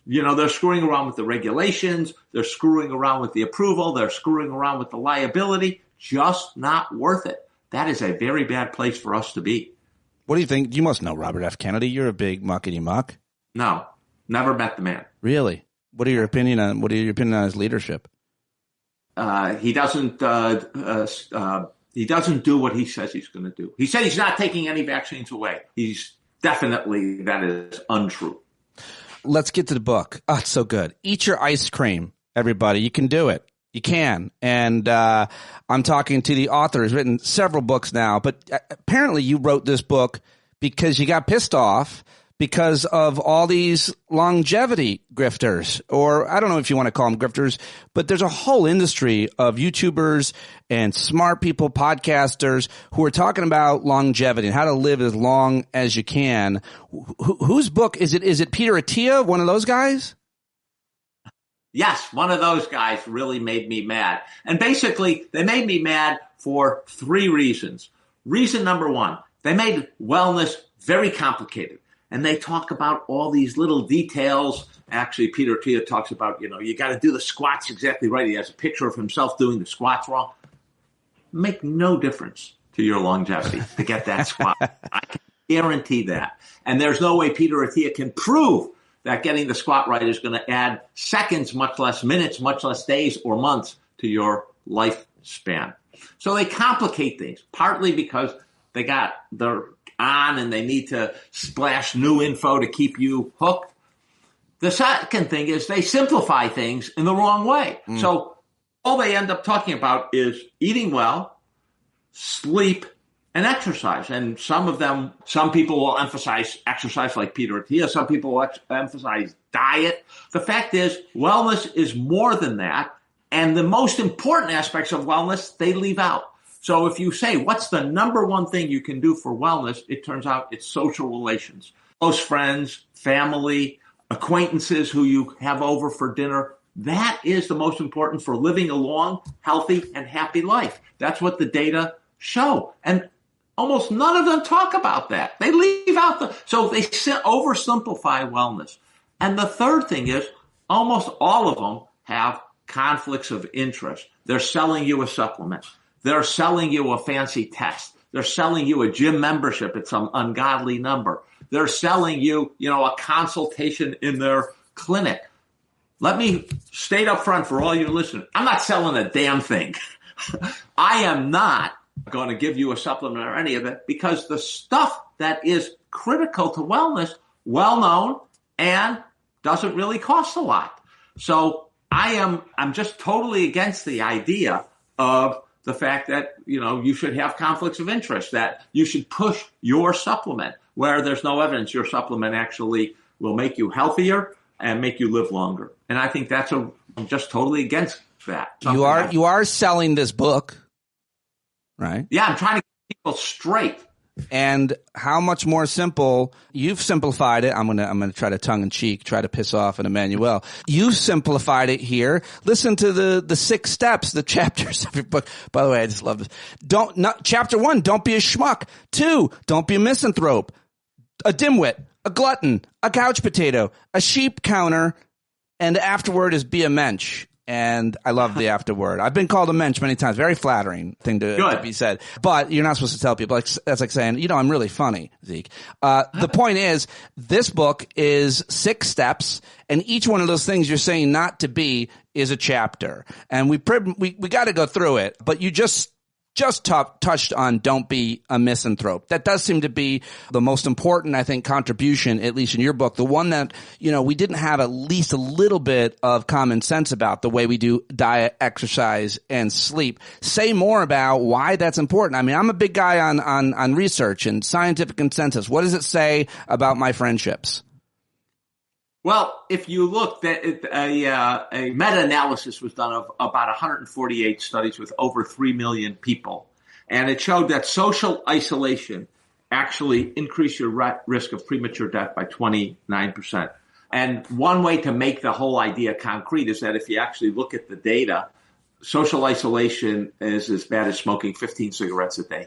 they're screwing around with the regulations. They're screwing around with the approval. They're screwing around with the liability. Just not worth it. That is a very bad place for us to be. What do you think? You must know Robert F. Kennedy. You're a big muckety-muck. No, never met the man. Really? What are your opinion on his leadership? He doesn't do what he says he's going to do. He said he's not taking any vaccines away. That is untrue. Let's get to the book. Oh, it's so good. Eat your ice cream, everybody. You can do it. You can. And I'm talking to the author who's written several books now, but apparently you wrote this book because you got pissed off because of all these longevity grifters, or I don't know if you want to call them grifters, but there's a whole industry of YouTubers and smart people, podcasters who are talking about longevity and how to live as long as you can. Whose book is it? Is it Peter Attia, one of those guys? Yes, one of those guys really made me mad. And basically, they made me mad for three reasons. Reason number one, they made wellness very complicated. And they talk about all these little details. Actually, Peter Attia talks about, you got to do the squats exactly right. He has a picture of himself doing the squats wrong. Make no difference to your longevity to get that squat. I can guarantee that. And there's no way Peter Attia can prove that getting the squat right is going to add seconds, much less minutes, much less days or months to your lifespan. So they complicate things, partly because they're on and they need to splash new info to keep you hooked. The second thing is they simplify things in the wrong way. So all they end up talking about is eating well, sleep, and exercise. And some people will emphasize exercise like Peter Attia. Some people will emphasize diet. The fact is, wellness is more than that. And the most important aspects of wellness, they leave out. So if you say, what's the number one thing you can do for wellness? It turns out it's social relations. Close friends, family, acquaintances who you have over for dinner. That is the most important for living a long, healthy, and happy life. That's what the data show. And almost none of them talk about that. They leave out so they oversimplify wellness. And the third thing is almost all of them have conflicts of interest. They're selling you a supplement. They're selling you a fancy test. They're selling you a gym membership at some ungodly number. They're selling you, a consultation in their clinic. Let me state up front for all your listeners, I'm not selling a damn thing. I am not going to give you a supplement or any of it because the stuff that is critical to wellness, well known, and doesn't really cost a lot. So I'm just totally against the idea of the fact that, you should have conflicts of interest, that you should push your supplement where there's no evidence your supplement actually will make you healthier and make you live longer. And I think I'm just totally against that. You are selling this book, right? Yeah, I'm trying to get people straight. And how much more simple you've simplified it. I'm gonna try to tongue in cheek, try to piss off an Emanuel. You've simplified it here. Listen to the 6 steps, the chapters of your book. By the way, I just love this. Chapter 1, don't be a schmuck. 2, don't be a misanthrope, a dimwit, a glutton, a couch potato, a sheep counter, and the afterword is be a mensch. And I love the afterword. I've been called a mensch many times. Very flattering thing to be said. But you're not supposed to tell people. That's like saying, I'm really funny, Zeke. The point is, this book is 6 steps, and each one of those things you're saying not to be is a chapter. And we got to go through it. But you just touched on don't be a misanthrope. That does seem to be the most important, I think, contribution, at least in your book. The one that, we didn't have at least a little bit of common sense about, the way we do diet, exercise, and sleep. Say more about why that's important. I mean, I'm a big guy on research and scientific consensus. What does it say about my friendships? Well, if you look, a meta-analysis was done of about 148 studies with over 3 million people, and it showed that social isolation actually increased your risk of premature death by 29%. And one way to make the whole idea concrete is that if you actually look at the data, social isolation is as bad as smoking 15 cigarettes a day.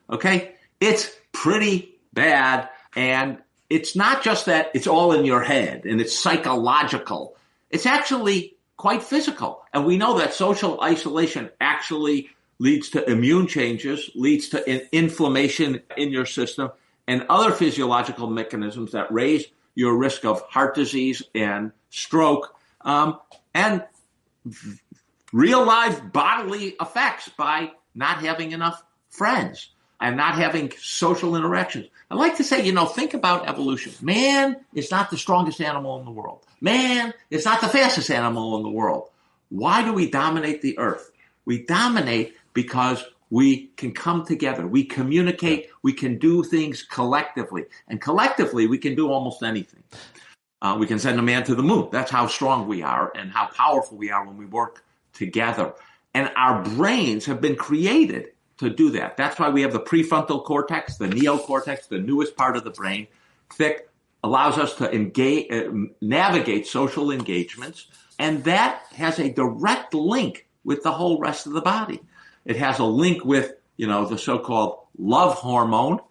Okay? It's pretty bad, and it's not just that it's all in your head and it's psychological. It's actually quite physical. And we know that social isolation actually leads to immune changes, leads to inflammation in your system and other physiological mechanisms that raise your risk of heart disease and stroke, and real life bodily effects by not having enough friends and not having social interactions. I like to say, think about evolution. Man is not the strongest animal in the world. Man is not the fastest animal in the world. Why do we dominate the earth? We dominate because we can come together. We communicate. We can do things collectively. And collectively, we can do almost anything. We can send a man to the moon. That's how strong we are and how powerful we are when we work together. And our brains have been created to do that. That's why we have the prefrontal cortex, the neocortex, the newest part of the brain. Thick allows us to navigate social engagements, and that has a direct link with the whole rest of the body. It has a link with, the so-called love hormone,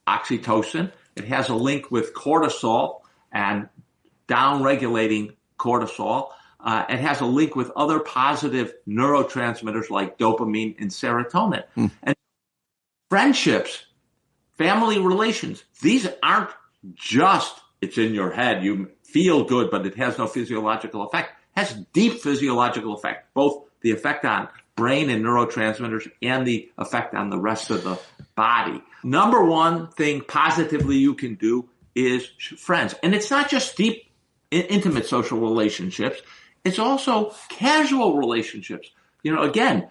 oxytocin. It has a link with cortisol and down-regulating cortisol. It has a link with other positive neurotransmitters like dopamine and serotonin. And friendships, family relations, these aren't just it's in your head. You feel good, but it has no physiological effect. It has deep physiological effect, both the effect on brain and neurotransmitters and the effect on the rest of the body. Number one thing positively you can do is friends. And it's not just deep, intimate social relationships. It's also casual relationships. Again,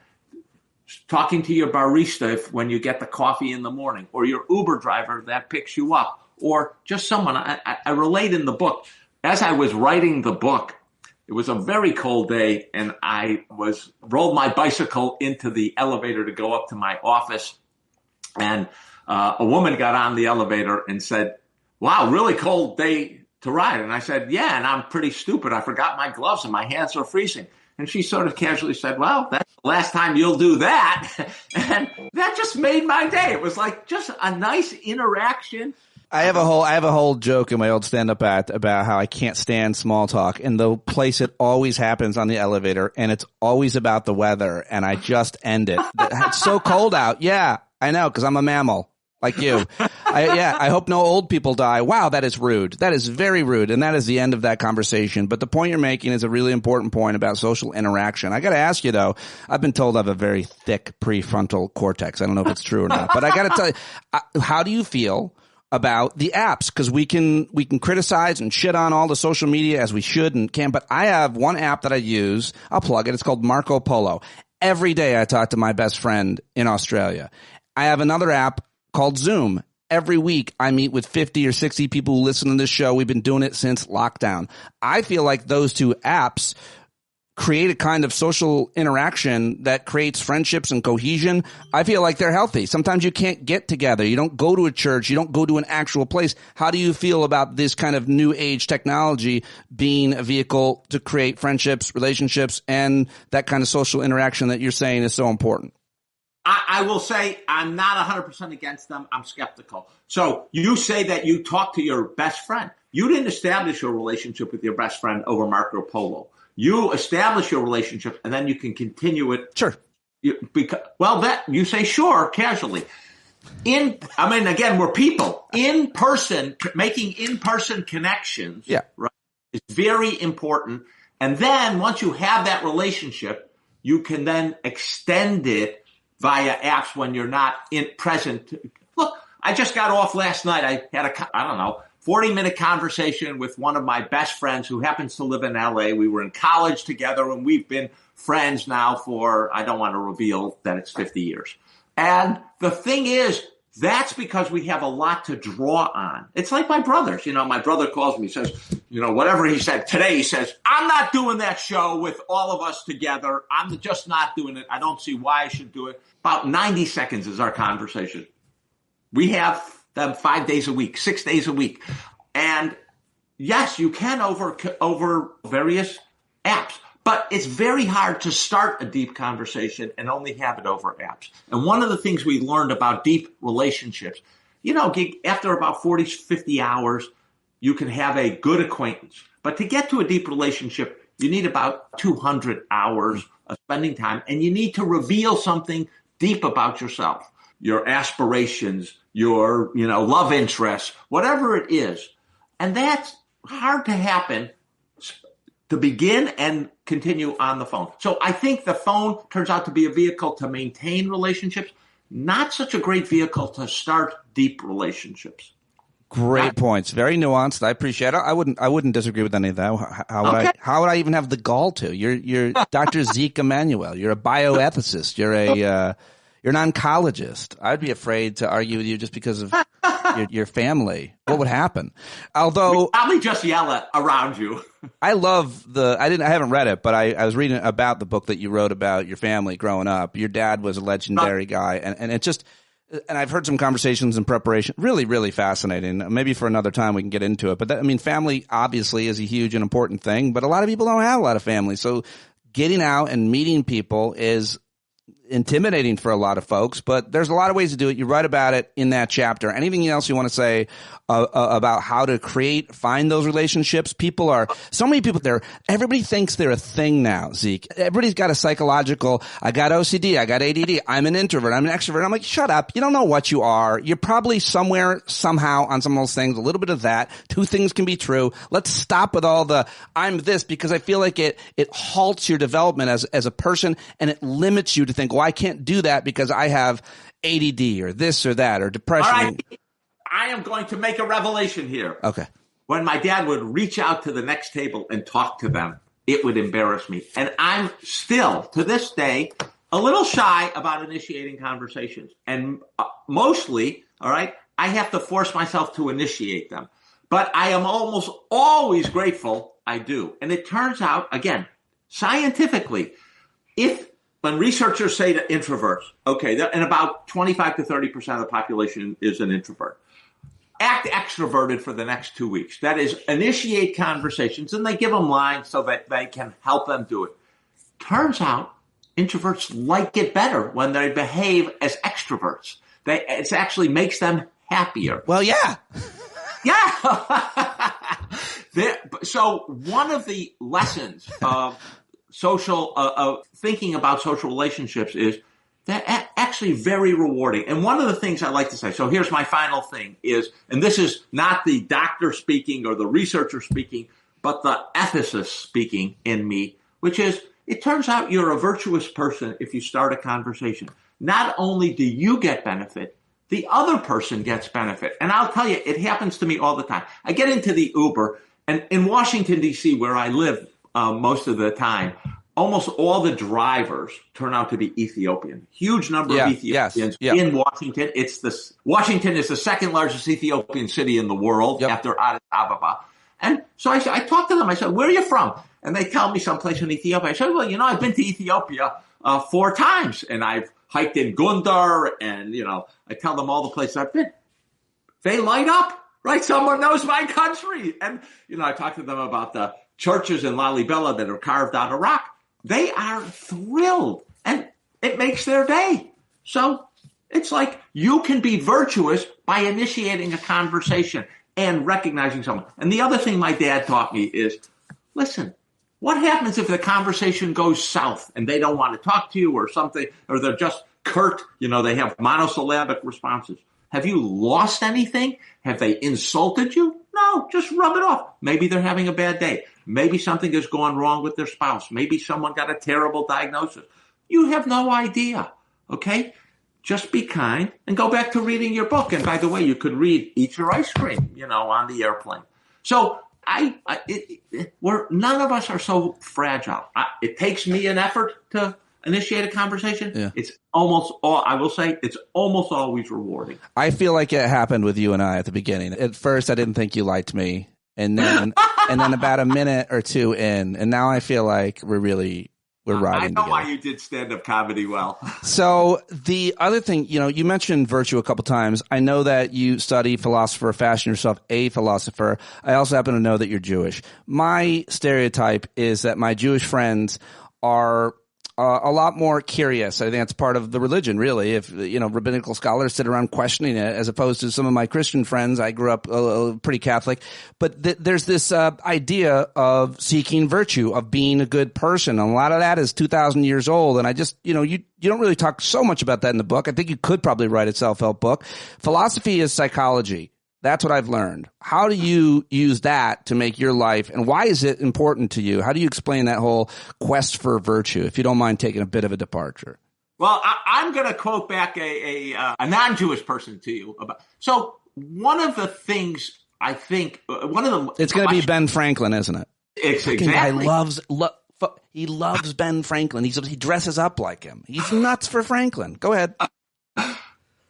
talking to your barista when you get the coffee in the morning, or your Uber driver that picks you up, or just someone. I relate in the book. As I was writing the book, it was a very cold day, and I rolled my bicycle into the elevator to go up to my office, and a woman got on the elevator and said, "Wow, really cold day to ride." And I said, "Yeah, and I'm pretty stupid. I forgot my gloves and my hands are freezing." And she sort of casually said, "Well, that's the last time you'll do that." And that just made my day. It was like just a nice interaction. I have a whole joke in my old stand-up act about how I can't stand small talk, and the place it always happens on the elevator, and it's always about the weather, and I just end it. It's so cold out. Yeah, I know, because I'm a mammal. Like you. I hope no old people die. Wow, that is rude. That is very rude. And that is the end of that conversation. But the point you're making is a really important point about social interaction. I got to ask you, though, I've been told I have a very thick prefrontal cortex. I don't know if it's true or not. But I got to tell you, how do you feel about the apps? Because we can criticize and shit on all the social media as we should and can. But I have one app that I use. I'll plug it. It's called Marco Polo. Every day I talk to my best friend in Australia. I have another app called Zoom. Every week I meet with 50 or 60 people who listen to this show. We've been doing it since lockdown. I feel like those two apps create a kind of social interaction that creates friendships and cohesion. I feel like they're healthy. Sometimes you can't get together. You don't go to a church. You don't go to an actual place. How do you feel about this kind of new age technology being a vehicle to create friendships, relationships, and that kind of social interaction that you're saying is so important? I will say I'm not 100% against them. I'm skeptical. So you say that you talk to your best friend. You didn't establish your relationship with your best friend over Marco Polo. You establish your relationship, and then you can continue it. Sure. You say sure casually. Again, we're people. In person, making in-person connections, right, is very important. And then once you have that relationship, you can then extend it via apps when you're not present. Look, I just got off last night. I had 40-minute conversation with one of my best friends who happens to live in LA. We were in college together, and we've been friends now for, I don't want to reveal that it's 50 years. And the thing is, that's because we have a lot to draw on. It's like my brothers. My brother calls me, says, whatever he said today, he says, I'm not doing that show with all of us together. I'm just not doing it. I don't see why I should do it. About 90 seconds is our conversation. We have them 5 days a week, 6 days a week. And yes, you can over various apps, but it's very hard to start a deep conversation and only have it over apps. And one of the things we learned about deep relationships, after about 40, 50 hours, you can have a good acquaintance. But to get to a deep relationship, you need about 200 hours of spending time, and you need to reveal something deep about yourself, your aspirations, your, love interests, whatever it is. And that's hard to happen to begin and continue on the phone. So I think the phone turns out to be a vehicle to maintain relationships, not such a great vehicle to start deep relationships. Great points. Very nuanced. I appreciate it. I wouldn't disagree with any of that. How would I even have the gall to? You're Dr. Zeke Emanuel. You're a bioethicist. You're an oncologist. I'd be afraid to argue with you just because of your family. What would happen? Although we'd probably just yell around you. I love I haven't read it, but I was reading about the book that you wrote about your family growing up. Your dad was a legendary guy, and it just. And I've heard some conversations in preparation. Really, really fascinating. Maybe for another time we can get into it. But family obviously is a huge and important thing. But a lot of people don't have a lot of family. So getting out and meeting people is intimidating for a lot of folks. But there's a lot of ways to do it. You write about it in that chapter. Anything else you want to say about how to find those relationships? So many people there. Everybody thinks they're a thing now, Zeke. Everybody's got a psychological, I got OCD, I got ADD, I'm an introvert, I'm an extrovert. I'm like, shut up. You don't know what you are. You're probably somewhere, somehow on some of those things, a little bit of that. Two things can be true. Let's stop with all the I'm this, because I feel like it halts your development as a person, and it limits you to think, well, I can't do that because I have ADD or this or that or depression. All right. I am going to make a revelation here. Okay. When my dad would reach out to the next table and talk to them, it would embarrass me. And I'm still, to this day, a little shy about initiating conversations. And mostly, all right, I have to force myself to initiate them. But I am almost always grateful I do. And it turns out, again, scientifically, when researchers say to introverts, okay, and about 25 to 30% of the population is an introvert, act extroverted for the next 2 weeks. That is, initiate conversations, and they give them lines so that they can help them do it. Turns out introverts like it better when they behave as extroverts. It actually makes them happier. Well, yeah. Yeah. So one of the lessons of thinking about social relationships is that actually very rewarding. And one of the things I like to say, so here's my final thing is, and this is not the doctor speaking or the researcher speaking, but the ethicist speaking in me, which is, it turns out you're a virtuous person if you start a conversation. Not only do you get benefit, the other person gets benefit. And I'll tell you, it happens to me all the time. I get into the Uber, and in Washington, D.C., where I live most of the time, almost all the drivers turn out to be Ethiopian. Huge number of Ethiopians in Washington. Washington is the second largest Ethiopian city in the world after Addis Ababa. And so I talked to them. I said, where are you from? And they tell me someplace in Ethiopia. I said, well, I've been to Ethiopia 4 times, and I've hiked in Gondar, and, I tell them all the places I've been. They light up, right? Someone knows my country. And, I talk to them about the churches in Lalibela that are carved out of rock. They are thrilled, and it makes their day. So it's like you can be virtuous by initiating a conversation and recognizing someone. And the other thing my dad taught me is, listen, what happens if the conversation goes south and they don't want to talk to you or something, or they're just curt, they have monosyllabic responses? Have you lost anything? Have they insulted you? No, just rub it off. Maybe they're having a bad day. Maybe something has gone wrong with their spouse. Maybe someone got a terrible diagnosis. You have no idea, okay? Just be kind and go back to reading your book. And by the way, you could read Eat Your Ice Cream, on the airplane. So none of us are so fragile. It takes me an effort to initiate a conversation. Yeah. It's almost always rewarding. I feel like it happened with you and I at the beginning. At first, I didn't think you liked me. And then about a minute or two in, and now I feel like we're riding together. I know why you did stand-up comedy well. So the other thing, you mentioned virtue a couple times. I know that you study philosopher, fashion yourself a philosopher. I also happen to know that you're Jewish. My stereotype is that my Jewish friends are a lot more curious. I think that's part of the religion, really. If, rabbinical scholars sit around questioning it, as opposed to some of my Christian friends. I grew up pretty Catholic. But there's this idea of seeking virtue, of being a good person. And a lot of that is 2,000 years old. And I just, you don't really talk so much about that in the book. I think you could probably write a self-help book. Philosophy is psychology. That's what I've learned. How do you use that to make your life, and why is it important to you? How do you explain that whole quest for virtue, if you don't mind taking a bit of a departure? Well, I'm going to quote back a non-Jewish person to you. So one of the things I think, it's going to be Ben Franklin, isn't it? It's exactly. He loves Ben Franklin. He dresses up like him. He's nuts for Franklin. Go ahead.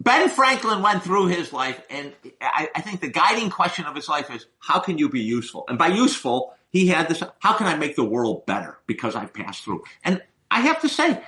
Ben Franklin went through his life, and I think the guiding question of his life is, how can you be useful? And by useful, he had this, how can I make the world better because I've passed through? And I have to say,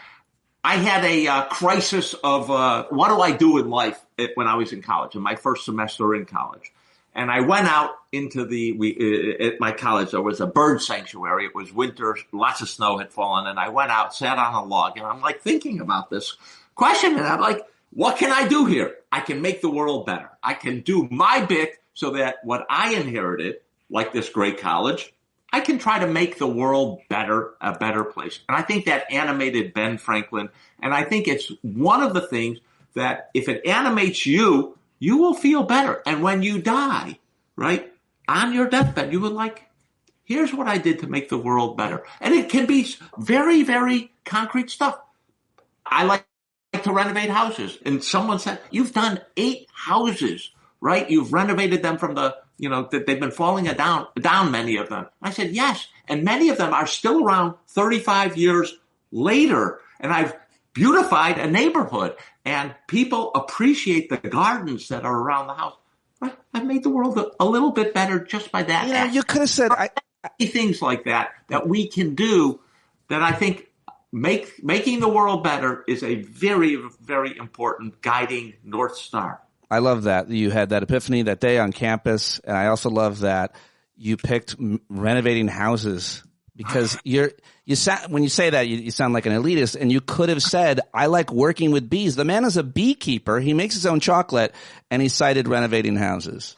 I had a crisis of what do I do in life when I was in college, in my first semester in college. And I went out into at my college, there was a bird sanctuary. It was winter, lots of snow had fallen, and I went out, sat on a log, and I'm like thinking about this question, and I'm like, what can I do here? I can make the world better. I can do my bit so that what I inherited, like this great college, I can try to make the world better, a better place. And I think that animated Ben Franklin. And I think it's one of the things that if it animates you, you will feel better. And when you die, right, on your deathbed, you would like, here's what I did to make the world better. And it can be very, very concrete stuff. I like to renovate houses. And someone said, you've done 8 houses, right? You've renovated them from that they've been falling down, many of them. I said, yes. And many of them are still around 35 years later. And I've beautified a neighborhood, and people appreciate the gardens that are around the house. Right? I've made the world a little bit better just by that. You could have said things like that we can do that I think making the world better is a very, very important guiding North Star. I love that you had that epiphany that day on campus, and I also love that you picked renovating houses, because when you say that, you sound like an elitist, and you could have said, I like working with bees. The man is a beekeeper. He makes his own chocolate, and he cited renovating houses.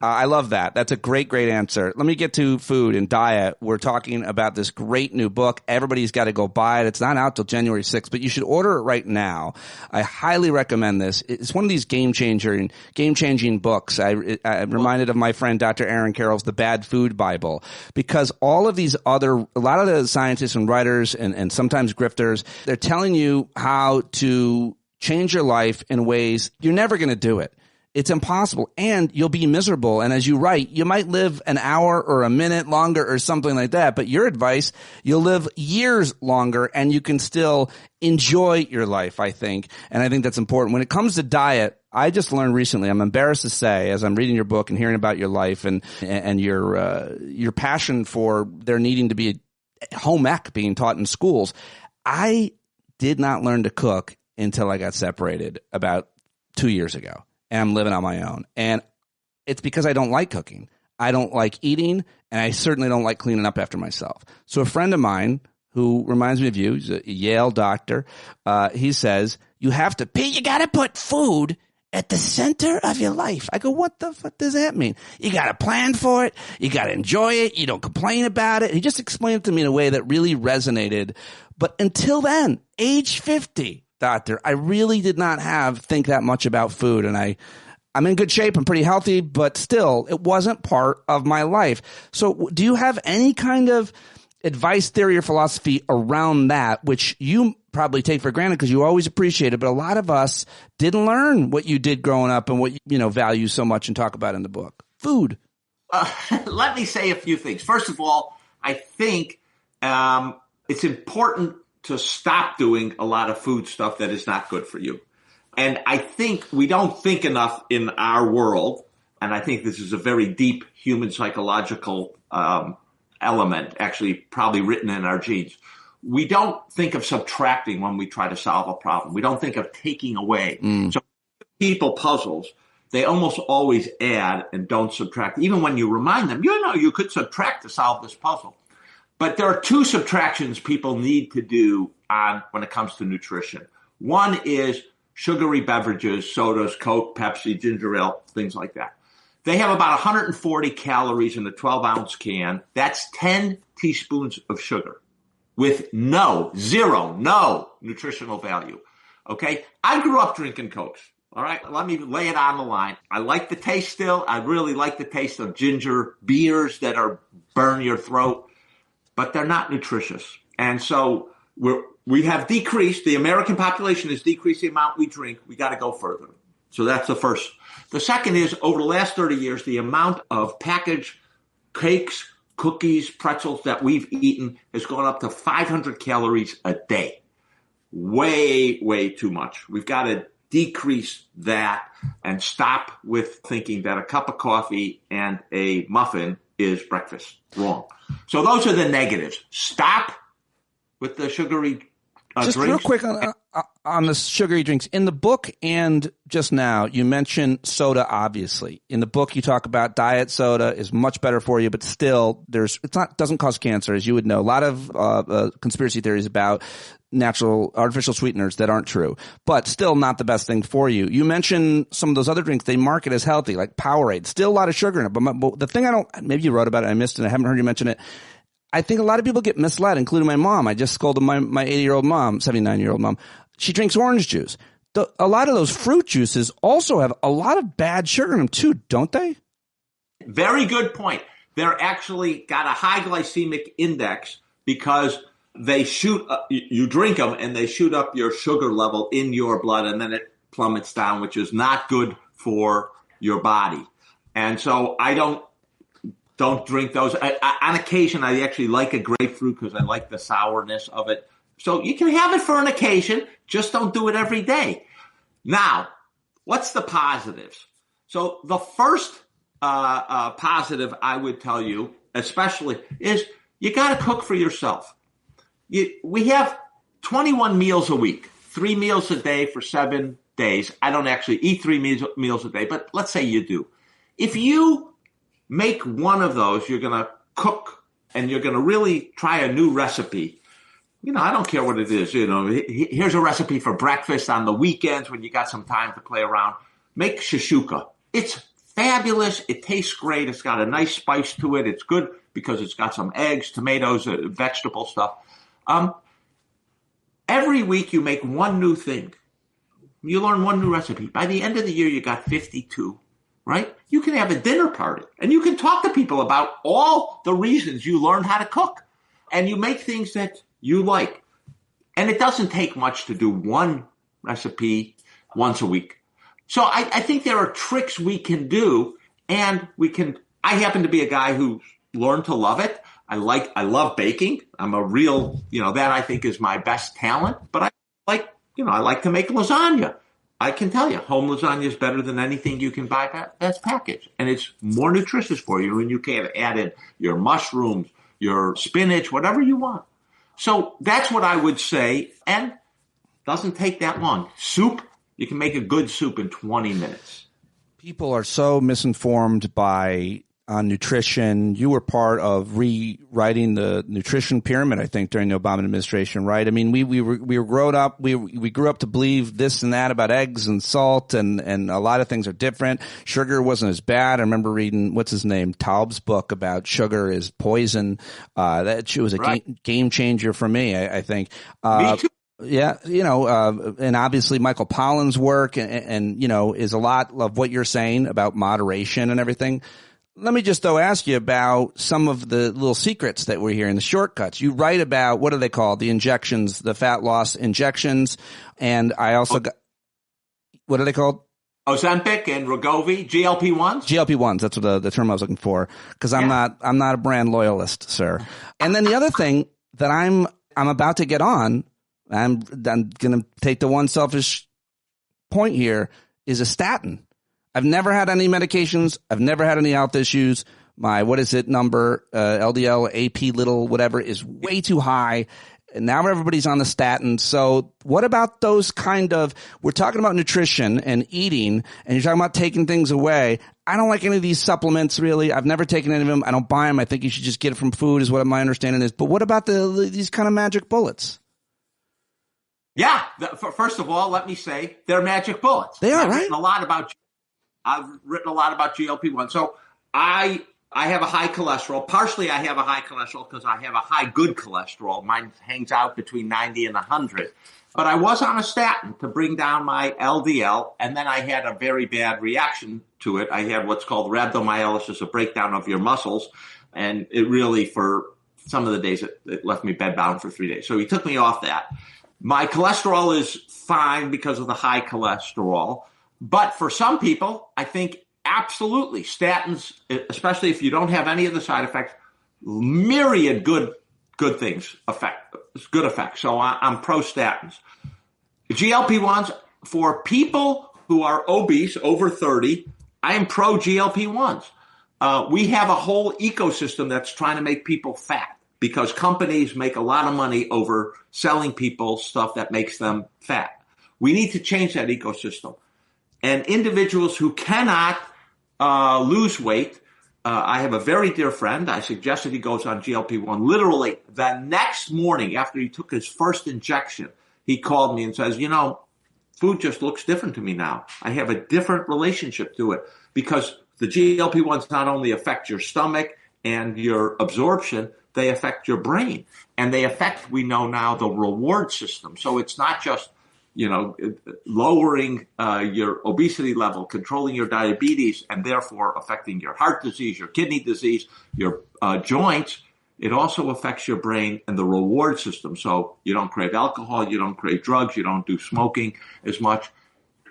I love that. That's a great, great answer. Let me get to food and diet. We're talking about this great new book. Everybody's got to go buy it. It's not out till January 6th, but you should order it right now. I highly recommend this. It's one of these game-changing books. I'm reminded of my friend Dr. Aaron Carroll's The Bad Food Bible, because all of these a lot of the scientists and writers and sometimes grifters, they're telling you how to change your life in ways you're never going to do it. It's impossible, and you'll be miserable. And as you write, you might live an hour or a minute longer or something like that. But your advice, you'll live years longer, and you can still enjoy your life, I think. And I think that's important. When it comes to diet, I just learned recently, I'm embarrassed to say, as I'm reading your book and hearing about your life and your passion for there needing to be a home ec being taught in schools, I did not learn to cook until I got separated about 2 years ago. And I'm living on my own. And it's because I don't like cooking. I don't like eating, and I certainly don't like cleaning up after myself. So a friend of mine who reminds me of you, he's a Yale doctor, he says, you got to put food at the center of your life. I go, what the fuck does that mean? You got to plan for it. You got to enjoy it. You don't complain about it. He just explained it to me in a way that really resonated. But until then, age 50, doctor, I really did not think that much about food, and I'm in good shape. I'm pretty healthy, but still, it wasn't part of my life. So do you have any kind of advice, theory, or philosophy around that, which you probably take for granted because you always appreciate it, but a lot of us didn't learn what you did growing up and what you value so much and talk about in the book? Food. Let me say a few things. First of all, I think it's important to stop doing a lot of food stuff that is not good for you. And I think we don't think enough in our world, and I think this is a very deep human psychological element, actually probably written in our genes. We don't think of subtracting when we try to solve a problem. We don't think of taking away. So people puzzles, they almost always add and don't subtract. Even when you remind them, you could subtract to solve this puzzle. But there are two subtractions people need to do when it comes to nutrition. One is sugary beverages, sodas, Coke, Pepsi, ginger ale, things like that. They have about 140 calories in a 12-ounce can. That's 10 teaspoons of sugar with no nutritional value. Okay? I grew up drinking Cokes. All right? Let me lay it on the line. I like the taste still. I really like the taste of ginger beers that burn your throat, but they're not nutritious. And so we have decreased. The American population has decreased the amount we drink. We got to go further. So that's the first. The second is, over the last 30 years, the amount of packaged cakes, cookies, pretzels that we've eaten has gone up to 500 calories a day. Way, way too much. We've got to decrease that and stop with thinking that a cup of coffee and a muffin is breakfast. Wrong. So those are the negatives. Stop with the sugary just drinks. Real quick on the sugary drinks. In the book and just now, you mentioned soda, obviously. In the book, you talk about diet soda is much better for you, but still, doesn't cause cancer, as you would know. A lot of conspiracy theories about artificial sweeteners that aren't true, but still not the best thing for you. You mentioned some of those other drinks they market as healthy, like Powerade. Still a lot of sugar in it. But the thing maybe you wrote about it, I missed it, I haven't heard you mention it. I think a lot of people get misled, including my mom. I just scolded my 80-year-old mom, 79-year-old mom. She drinks orange juice. A lot of those fruit juices also have a lot of bad sugar in them too, don't they? Very good point. They're actually got a high glycemic index because they you drink them and they shoot up your sugar level in your blood, and then it plummets down, which is not good for your body. And so I don't drink those. On occasion, I actually like a grapefruit because I like the sourness of it. So you can have it for an occasion, just don't do it every day. Now, what's the positives? So the first positive I would tell you, especially, is you got to cook for yourself. We have 21 meals a week, 3 meals a day for 7 days. I don't actually eat 3 meals a day, but let's say you do. If you make one of those, you're going to cook and you're going to really try a new recipe. I don't care what it is. Here's a recipe for breakfast on the weekends when you got some time to play around. Make shashuka. It's fabulous. It tastes great. It's got a nice spice to it. It's good because it's got some eggs, tomatoes, vegetable stuff. Every week you make one new thing. You learn one new recipe. By the end of the year, you got 52, right? You can have a dinner party and you can talk to people about all the reasons you learned how to cook, and you make things that you like. And it doesn't take much to do one recipe once a week. So I think there are tricks we can do, and I happen to be a guy who learned to love it. I love baking. I'm a real, that I think is my best talent, but I like to make lasagna. I can tell you, home lasagna is better than anything you can buy that's packaged. And it's more nutritious for you, and you can add in your mushrooms, your spinach, whatever you want. So that's what I would say, and doesn't take that long. Soup, you can make a good soup in 20 minutes. People are so misinformed on nutrition. You were part of rewriting the nutrition pyramid, I think, during the Obama administration, right? I mean, we were grown up. We grew up to believe this and that about eggs and salt, and a lot of things are different. Sugar wasn't as bad. I remember reading what's his name, Taub's book about sugar is poison. That was a game changer for me. I think. Me too. Yeah, and obviously Michael Pollan's work and is a lot of what you're saying about moderation and everything. Let me just, though, ask you about some of the little secrets that we're hearing, the shortcuts. You write about, what are they called? The injections, the fat loss injections. And I also got, what are they called? Ozempic and Wegovy, GLP-1s? GLP-1s, that's what the term I was looking for, because I'm not a brand loyalist, sir. And then the other thing that I'm about to get on, I'm going to take the one selfish point here, is a statin. I've never had any medications. I've never had any health issues. My, number, LDL, AP little, whatever, is way too high. And now everybody's on the statin. So what about those we're talking about nutrition and eating, and you're talking about taking things away. I don't like any of these supplements, really. I've never taken any of them. I don't buy them. I think you should just get it from food is what my understanding is. But what about these kind of magic bullets? Yeah. First of all, let me say they're magic bullets. They are, right? I've written a lot about GLP-1. So I have a high cholesterol. Partially I have a high cholesterol because I have a high good cholesterol. Mine hangs out between 90 and 100. But I was on a statin to bring down my LDL, and then I had a very bad reaction to it. I had what's called rhabdomyolysis, a breakdown of your muscles, and it really, for some of the days, it left me bedbound for 3 days. So he took me off that. My cholesterol is fine because of the high cholesterol. But for some people, I think absolutely statins, especially if you don't have any of the side effects, myriad good things good effects. So I'm pro statins. GLP-1s, for people who are obese, over 30, I am pro GLP-1s. We have a whole ecosystem that's trying to make people fat because companies make a lot of money over selling people stuff that makes them fat. We need to change that ecosystem. And individuals who cannot lose weight, I have a very dear friend. I suggested he goes on GLP-1. Literally, the next morning after he took his first injection, he called me and says, food just looks different to me now. I have a different relationship to it because the GLP-1s not only affect your stomach and your absorption, they affect your brain. And they affect, we know now, the reward system. So it's not just lowering your obesity level, controlling your diabetes, and therefore affecting your heart disease, your kidney disease, your joints. It also affects your brain and the reward system. So you don't crave alcohol, you don't crave drugs, you don't do smoking as much.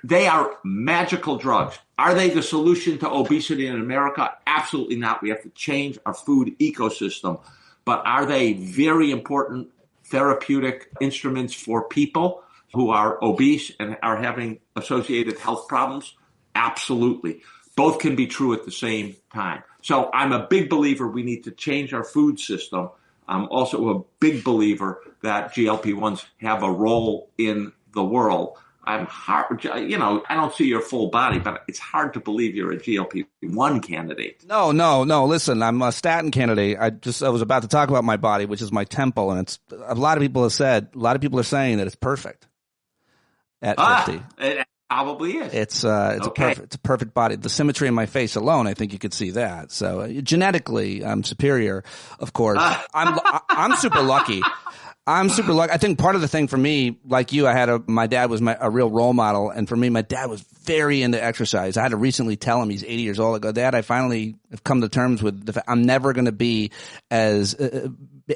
They are magical drugs. Are they the solution to obesity in America? Absolutely not. We have to change our food ecosystem. But are they very important therapeutic instruments for people who are obese and are having associated health problems? Absolutely. Both can be true at the same time. So I'm a big believer we need to change our food system. I'm also a big believer that GLP-1s have a role in the world. I don't see your full body, but it's hard to believe you're a GLP-1 candidate. No. Listen, I'm a statin candidate. I was about to talk about my body, which is my temple, and it's a lot of people are saying that it's perfect. At 50. It probably is. It's a perfect body. The symmetry in my face alone, I think you could see that. So genetically, I'm superior, of course. I'm super lucky. I think part of the thing for me, like you, my dad was a real role model. And for me, my dad was very into exercise. I had to recently tell him, he's 80 years old. I go, Dad, I finally have come to terms with the fact I'm never going to be as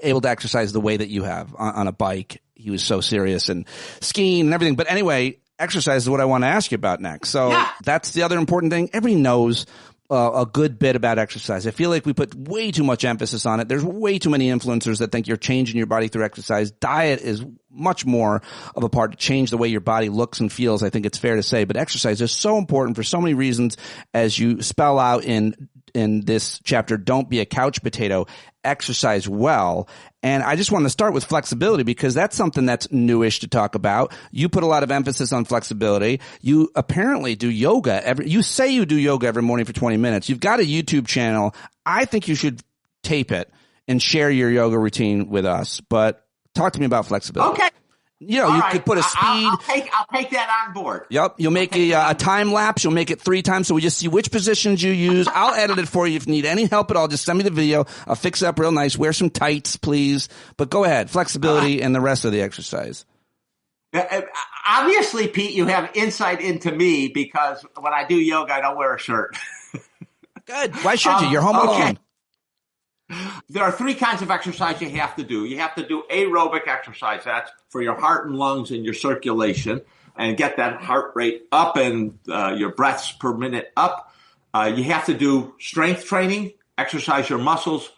able to exercise the way that you have on a bike. He was so serious and skiing and everything. But anyway, exercise is what I want to ask you about next. So that's the other important thing. Everybody knows a good bit about exercise. I feel like we put way too much emphasis on it. There's way too many influencers that think you're changing your body through exercise. Diet is much more of a part to change the way your body looks and feels. I think it's fair to say, but exercise is so important for so many reasons, as you spell out in this chapter. Don't be a couch potato. Exercise well. And I just want to start with flexibility, because that's something that's newish to talk about. You put a lot of emphasis on flexibility. You apparently do yoga you say you do yoga every morning for 20 minutes. You've got a YouTube channel. I think you should tape it and share your yoga routine with us. But talk to me about flexibility. Okay. You know, could put a speed. I'll take that on board. Yep. You'll make a time lapse. You'll make it 3 times, so we just see which positions you use. I'll edit it for you. If you need any help at all, just send me the video. I'll fix it up real nice. Wear some tights, please. But go ahead. Flexibility and the rest of the exercise. Obviously, Pete, you have insight into me, because when I do yoga, I don't wear a shirt. Good. Why should you? You're home alone. There are 3 kinds of exercise you have to do. You have to do aerobic exercise. That's for your heart and lungs and your circulation, and get that heart rate up and your breaths per minute up. You have to do strength training, exercise your muscles,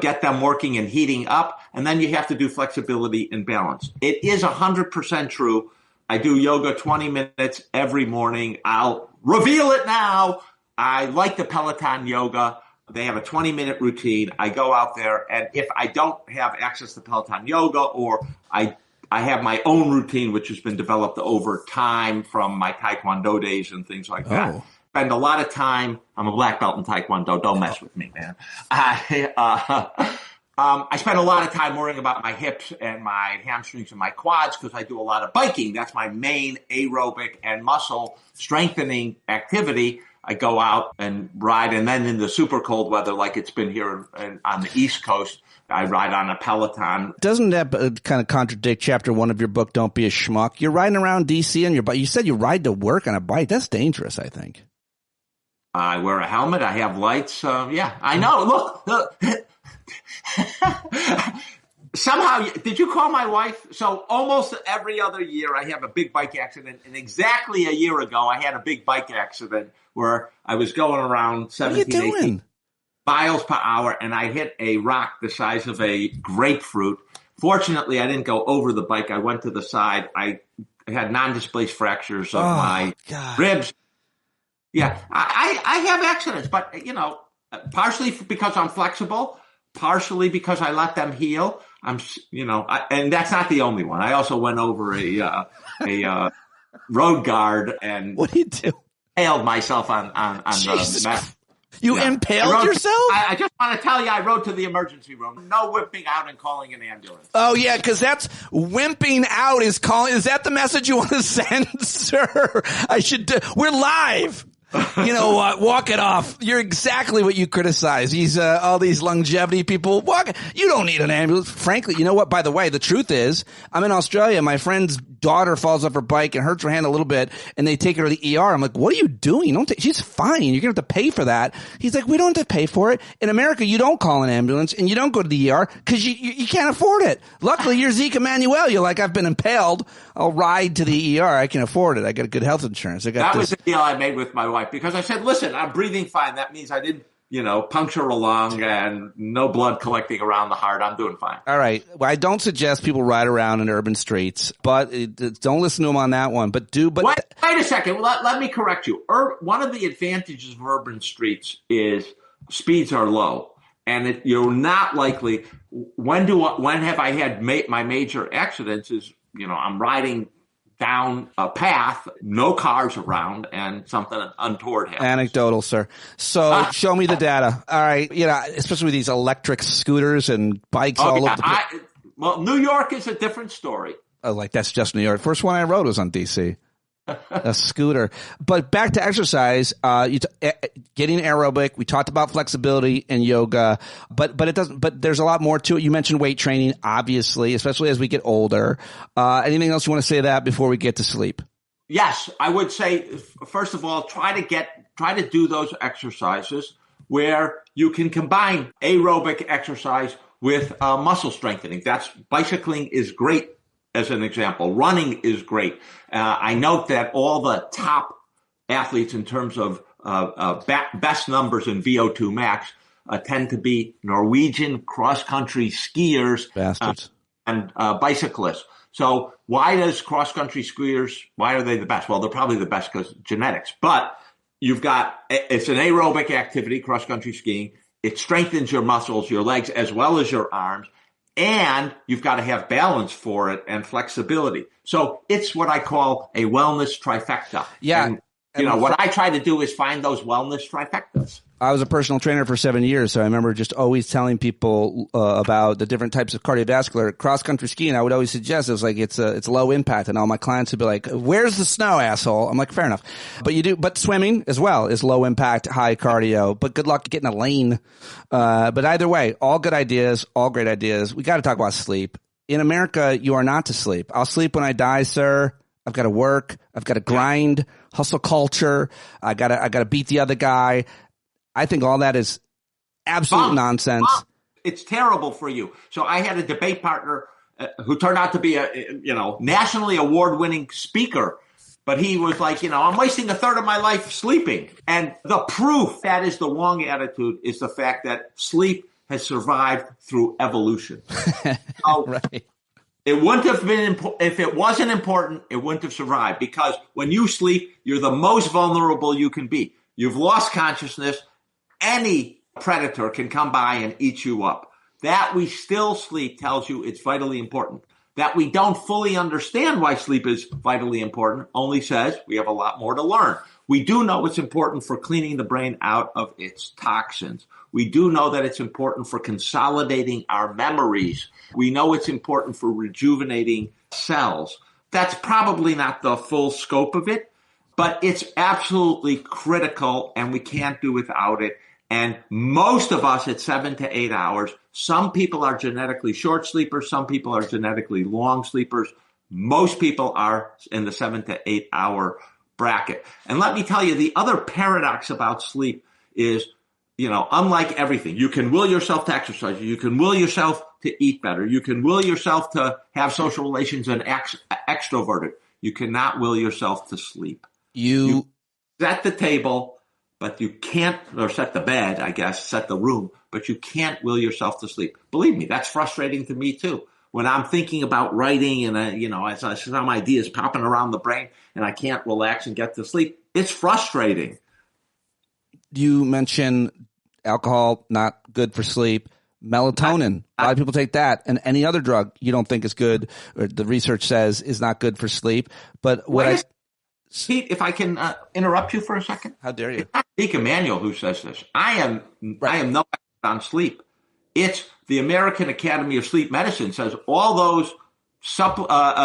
get them working and heating up. And then you have to do flexibility and balance. It is 100% true. I do yoga 20 minutes every morning. I'll reveal it now. I like the Peloton yoga. They have a 20-minute routine. I go out there, and if I don't have access to Peloton yoga, or I have my own routine, which has been developed over time from my Taekwondo days and things like that. Spend a lot of time. I'm a black belt in Taekwondo. Don't mess with me, man. I spend a lot of time worrying about my hips and my hamstrings and my quads, because I do a lot of biking. That's my main aerobic and muscle strengthening activity. I go out and ride, and then in the super cold weather, like it's been here on the East Coast, I ride on a Peloton. Doesn't that kind of contradict chapter 1 of your book, Don't Be a Schmuck? You're riding around D.C. on your bike. You said you ride to work on a bike. That's dangerous, I think. I wear a helmet. I have lights. Yeah, I know. Look. Somehow, did you call my wife? So almost every other year I have a big bike accident. And exactly a year ago, I had a big bike accident where I was going around 17, 18 miles per hour, and I hit a rock the size of a grapefruit. Fortunately, I didn't go over the bike. I went to the side. I had non-displaced fractures of my ribs. Yeah, I have accidents, but, partially because I'm flexible, partially because I let them heal. And that's not the only one. I also went over a road guard and what do you do? Impaled myself on the map. You impaled yourself? I just want to tell you, I rode to the emergency room. No whipping out and calling an ambulance. Oh, yeah, because that's wimping out is calling. Is that the message you want to send, sir? We're live. You know what? Walk it off. You're exactly what you criticize. These all these longevity people. You don't need an ambulance. Frankly, you know what? By the way, the truth is, I'm in Australia. My friend's daughter falls off her bike and hurts her hand a little bit, and they take her to the ER. I'm like, what are you doing? She's fine. You're gonna have to pay for that. He's like, we don't have to pay for it. In America, you don't call an ambulance and you don't go to the ER because you can't afford it. Luckily, you're Zeke Emanuel. You're like, I've been impaled. I'll ride to the ER. I can afford it. I got good health insurance. That was the deal I made with my wife, because I said, listen, I'm breathing fine. That means I didn't, puncture a lung and no blood collecting around the heart. I'm doing fine. All right. Well, I don't suggest people ride around in urban streets, but don't listen to them on that one. But wait a second. Let me correct you. One of the advantages of urban streets is speeds are low, and you're not likely. When have I had my major accidents? Is I'm riding down a path, no cars around, and something untoward happens. Anecdotal, sir. So show me the data. All right. Especially with these electric scooters and bikes all over the place. Well, New York is a different story. Oh, that's just New York. First one I rode was on D.C. A scooter. But back to exercise, getting aerobic. We talked about flexibility and yoga, but it doesn't. But there's a lot more to it. You mentioned weight training, obviously, especially as we get older. Anything else you want to say that before we get to sleep? Yes, I would say first of all, try to do those exercises where you can combine aerobic exercise with muscle strengthening. Bicycling is great as an example. Running is great. I note that all the top athletes in terms of best numbers in VO2 max tend to be Norwegian cross-country skiers and bicyclists. So why does cross-country skiers, why are they the best? Well, they're probably the best because genetics. But it's an aerobic activity, cross-country skiing. It strengthens your muscles, your legs, as well as your arms. And you've got to have balance for it and flexibility. So it's what I call a wellness trifecta. Yeah. And what I try to do is find those wellness trifectas. I was a personal trainer for 7 years, so I remember just always telling people about the different types of cardiovascular. Cross-country skiing, I would always suggest it was like it's low impact, and all my clients would be like, "Where's the snow, asshole?" I'm like, "Fair enough." But swimming as well is low impact, high cardio. But good luck getting a lane. But either way, all good ideas, all great ideas. We got to talk about sleep. In America, you are not to sleep. I'll sleep when I die, sir. I've got to work. I've got to grind. Hustle culture. I gotta beat the other guy. I think all that is absolute nonsense. It's terrible for you. So I had a debate partner who turned out to be a nationally award-winning speaker, but he was like, I'm wasting a third of my life sleeping. And the proof that is the wrong attitude is the fact that sleep has survived through evolution. So right. It wouldn't have been if it wasn't important. It wouldn't have survived, because when you sleep, you're the most vulnerable you can be. You've lost consciousness. Any predator can come by and eat you up. That we still sleep tells you it's vitally important. That we don't fully understand why sleep is vitally important only says we have a lot more to learn. We do know it's important for cleaning the brain out of its toxins. We do know that it's important for consolidating our memories. We know it's important for rejuvenating cells. That's probably not the full scope of it, but it's absolutely critical, and we can't do without it. And most of us at 7 to 8 hours. Some people are genetically short sleepers. Some people are genetically long sleepers. Most people are in the 7 to 8 hour bracket. And let me tell you, the other paradox about sleep is, unlike everything, you can will yourself to exercise. You can will yourself to eat better. You can will yourself to have social relations and extroverted. You cannot will yourself to sleep. You set the table, but you can't, or set the bed, I guess, set the room, but you can't will yourself to sleep. Believe me, that's frustrating to me too. When I'm thinking about writing and, as some ideas popping around the brain and I can't relax and get to sleep, it's frustrating. You mentioned alcohol, not good for sleep. Melatonin, a lot of people take that, and any other drug you don't think is good, or the research says is not good for sleep. But Pete, if I can interrupt you for a second. How dare you? It's not Zeke Emanuel who says this. I am no expert on sleep. It's the American Academy of Sleep Medicine says all those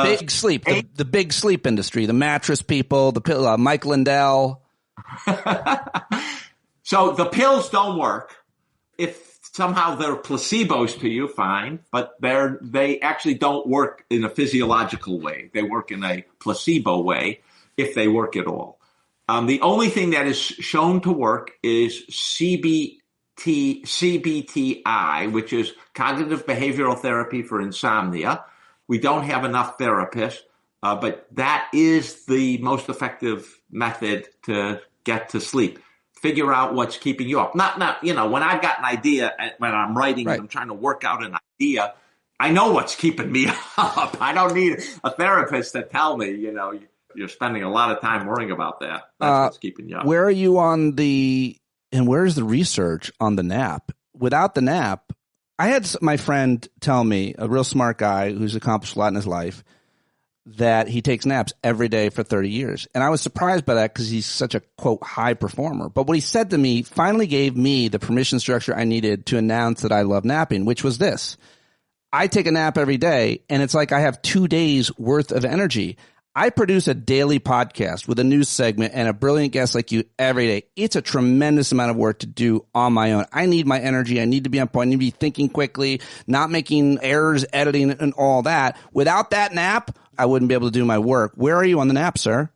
big sleep, the big sleep industry, the mattress people, the pill, Mike Lindell. So the pills don't work. If somehow they're placebos to you, fine, but they actually don't work in a physiological way. They work in a placebo way, if they work at all. The only thing that is shown to work is CBTI, which is cognitive behavioral therapy for insomnia. We don't have enough therapists, but that is the most effective method to get to sleep. Figure out what's keeping you up. Not when I've got an idea, when I'm writing and I'm trying to work out an idea, I know what's keeping me up. I don't need a therapist to tell me, you're spending a lot of time worrying about that. That's what's keeping you up. Where are you on and where's the research on the nap? Without the nap, I had my friend tell me, a real smart guy who's accomplished a lot in his life, that he takes naps every day for 30 years. And I was surprised by that because he's such a, quote, high performer. But what he said to me finally gave me the permission structure I needed to announce that I love napping, which was this. I take a nap every day, and it's like I have 2 days worth of energy. I produce a daily podcast with a news segment and a brilliant guest like you every day. It's a tremendous amount of work to do on my own. I need my energy. I need to be on point. I need to be thinking quickly, not making errors, editing, and all that. Without that nap, I wouldn't be able to do my work. Where are you on the nap, sir?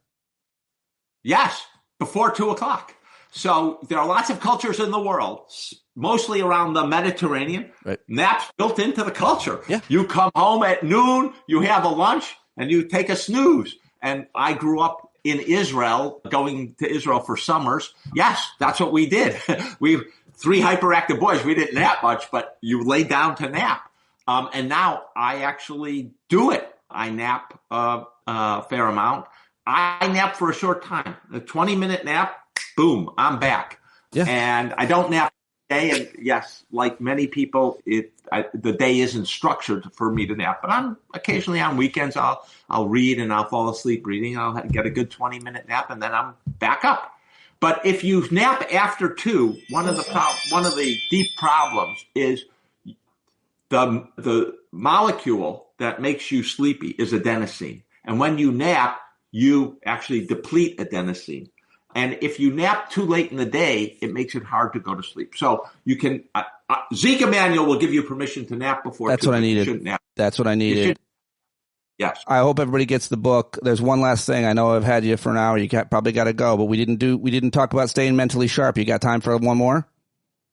Yes, before 2 o'clock. So there are lots of cultures in the world, mostly around the Mediterranean. Right. Naps built into the culture. Yeah. You come home at noon, you have a lunch, and you take a snooze. And I grew up in Israel, going to Israel for summers. Yes, that's what we did. We 3 hyperactive boys. We didn't nap much, but you lay down to nap. And now I actually do it. I nap a fair amount. I nap for a short time, a 20-minute nap. Boom, I'm back. Yeah. And I don't nap day. And yes, like many people, the day isn't structured for me to nap. But occasionally on weekends, I'll read and I'll fall asleep reading. I'll get a good 20-minute nap and then I'm back up. But if you nap after 2, one of the deep problems is the molecule that makes you sleepy is adenosine. And when you nap, you actually deplete adenosine. And if you nap too late in the day, it makes it hard to go to sleep. So you can Zeke Emanuel will give you permission to nap before. That's what I needed. That's what I needed. Yes. I hope everybody gets the book. There's one last thing. I know I've had you for an hour. You probably got to go, but we didn't talk about staying mentally sharp. You got time for one more?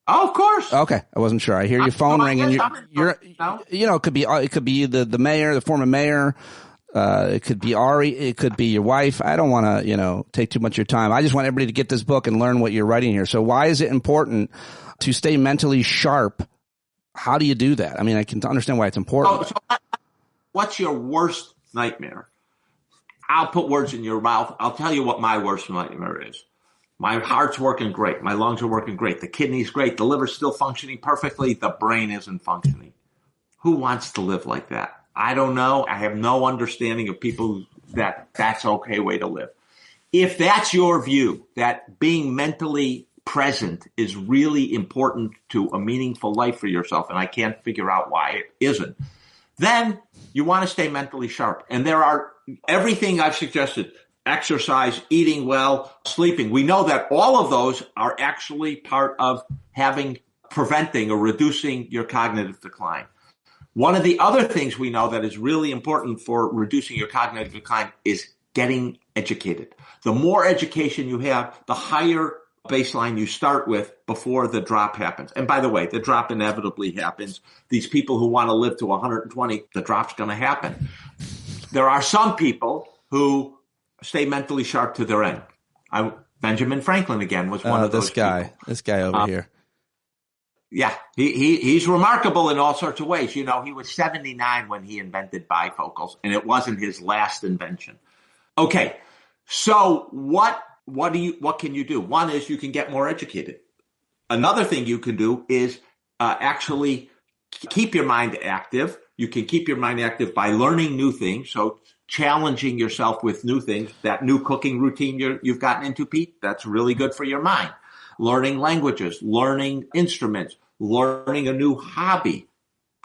Oh, of course. Okay, I wasn't sure. I hear your phone ringing. It could be the mayor, the former mayor. It could be Ari. It could be your wife. I don't want to, take too much of your time. I just want everybody to get this book and learn what you're writing here. So why is it important to stay mentally sharp? How do you do that? I mean, I can understand why it's important. What's your worst nightmare? I'll put words in your mouth. I'll tell you what my worst nightmare is. My heart's working great. My lungs are working great. The kidney's great. The liver's still functioning perfectly. The brain isn't functioning. Who wants to live like that? I don't know. I have no understanding of people that's okay way to live. If that's your view, that being mentally present is really important to a meaningful life for yourself, and I can't figure out why it isn't, then you want to stay mentally sharp. And there are everything I've suggested, exercise, eating well, sleeping. We know that all of those are actually part of preventing or reducing your cognitive decline. One of the other things we know that is really important for reducing your cognitive decline is getting educated. The more education you have, the higher baseline you start with before the drop happens. And by the way, the drop inevitably happens. These people who want to live to 120, the drop's going to happen. There are some people who stay mentally sharp to their end. Benjamin Franklin, again, was one of those people. This guy over here. Yeah, he's remarkable in all sorts of ways. He was 79 when he invented bifocals, and it wasn't his last invention. Okay, so what can you do? One is you can get more educated. Another thing you can do is actually keep your mind active. You can keep your mind active by learning new things. So challenging yourself with new things. That new cooking routine you've gotten into, Pete, that's really good for your mind. Learning languages, learning instruments, learning a new hobby,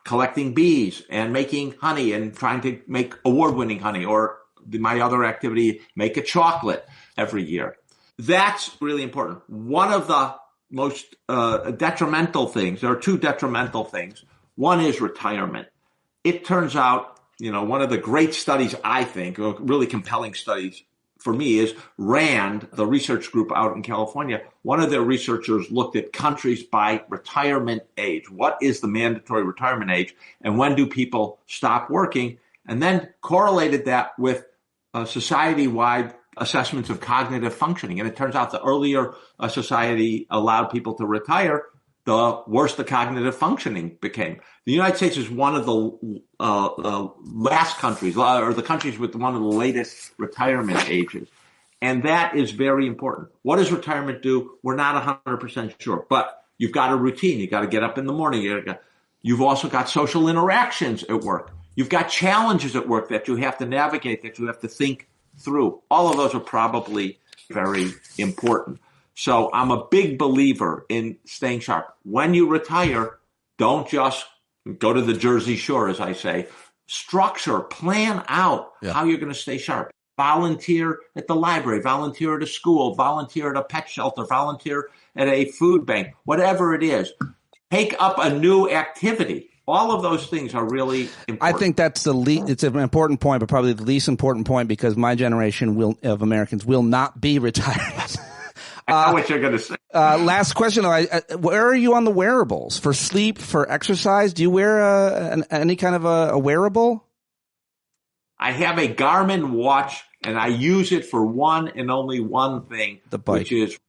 collecting bees and making honey and trying to make award-winning honey, or my other activity, make a chocolate every year. That's really important. One of the most detrimental things, there are 2 detrimental things. One is retirement. It turns out, one of the great studies, I think, really compelling studies for me, is RAND, the research group out in California. One of their researchers looked at countries by retirement age. What is the mandatory retirement age, and when do people stop working? And then correlated that with society-wide assessments of cognitive functioning. And it turns out the earlier a society allowed people to retire, the worse the cognitive functioning became. The United States is one of the last countries, or the countries with one of the latest retirement ages. And that is very important. What does retirement do? We're not 100% sure. But you've got a routine. You've got to get up in the morning. You've also got social interactions at work. You've got challenges at work that you have to navigate, that you have to think through. All of those are probably very important. So I'm a big believer in staying sharp. When you retire, don't just go to the Jersey Shore, as I say. Structure, plan out how you're going to stay sharp. Volunteer at the library, volunteer at a school, volunteer at a pet shelter, volunteer at a food bank, whatever it is. Take up a new activity. All of those things are really important. I think that's it's an important point, but probably the least important point, because my generation of Americans will not be retired. I know what you're going to say. Last question, though. Where are you on the wearables? For sleep, for exercise? Do you wear any kind of a wearable? I have a Garmin watch, and I use it for one and only one thing, which is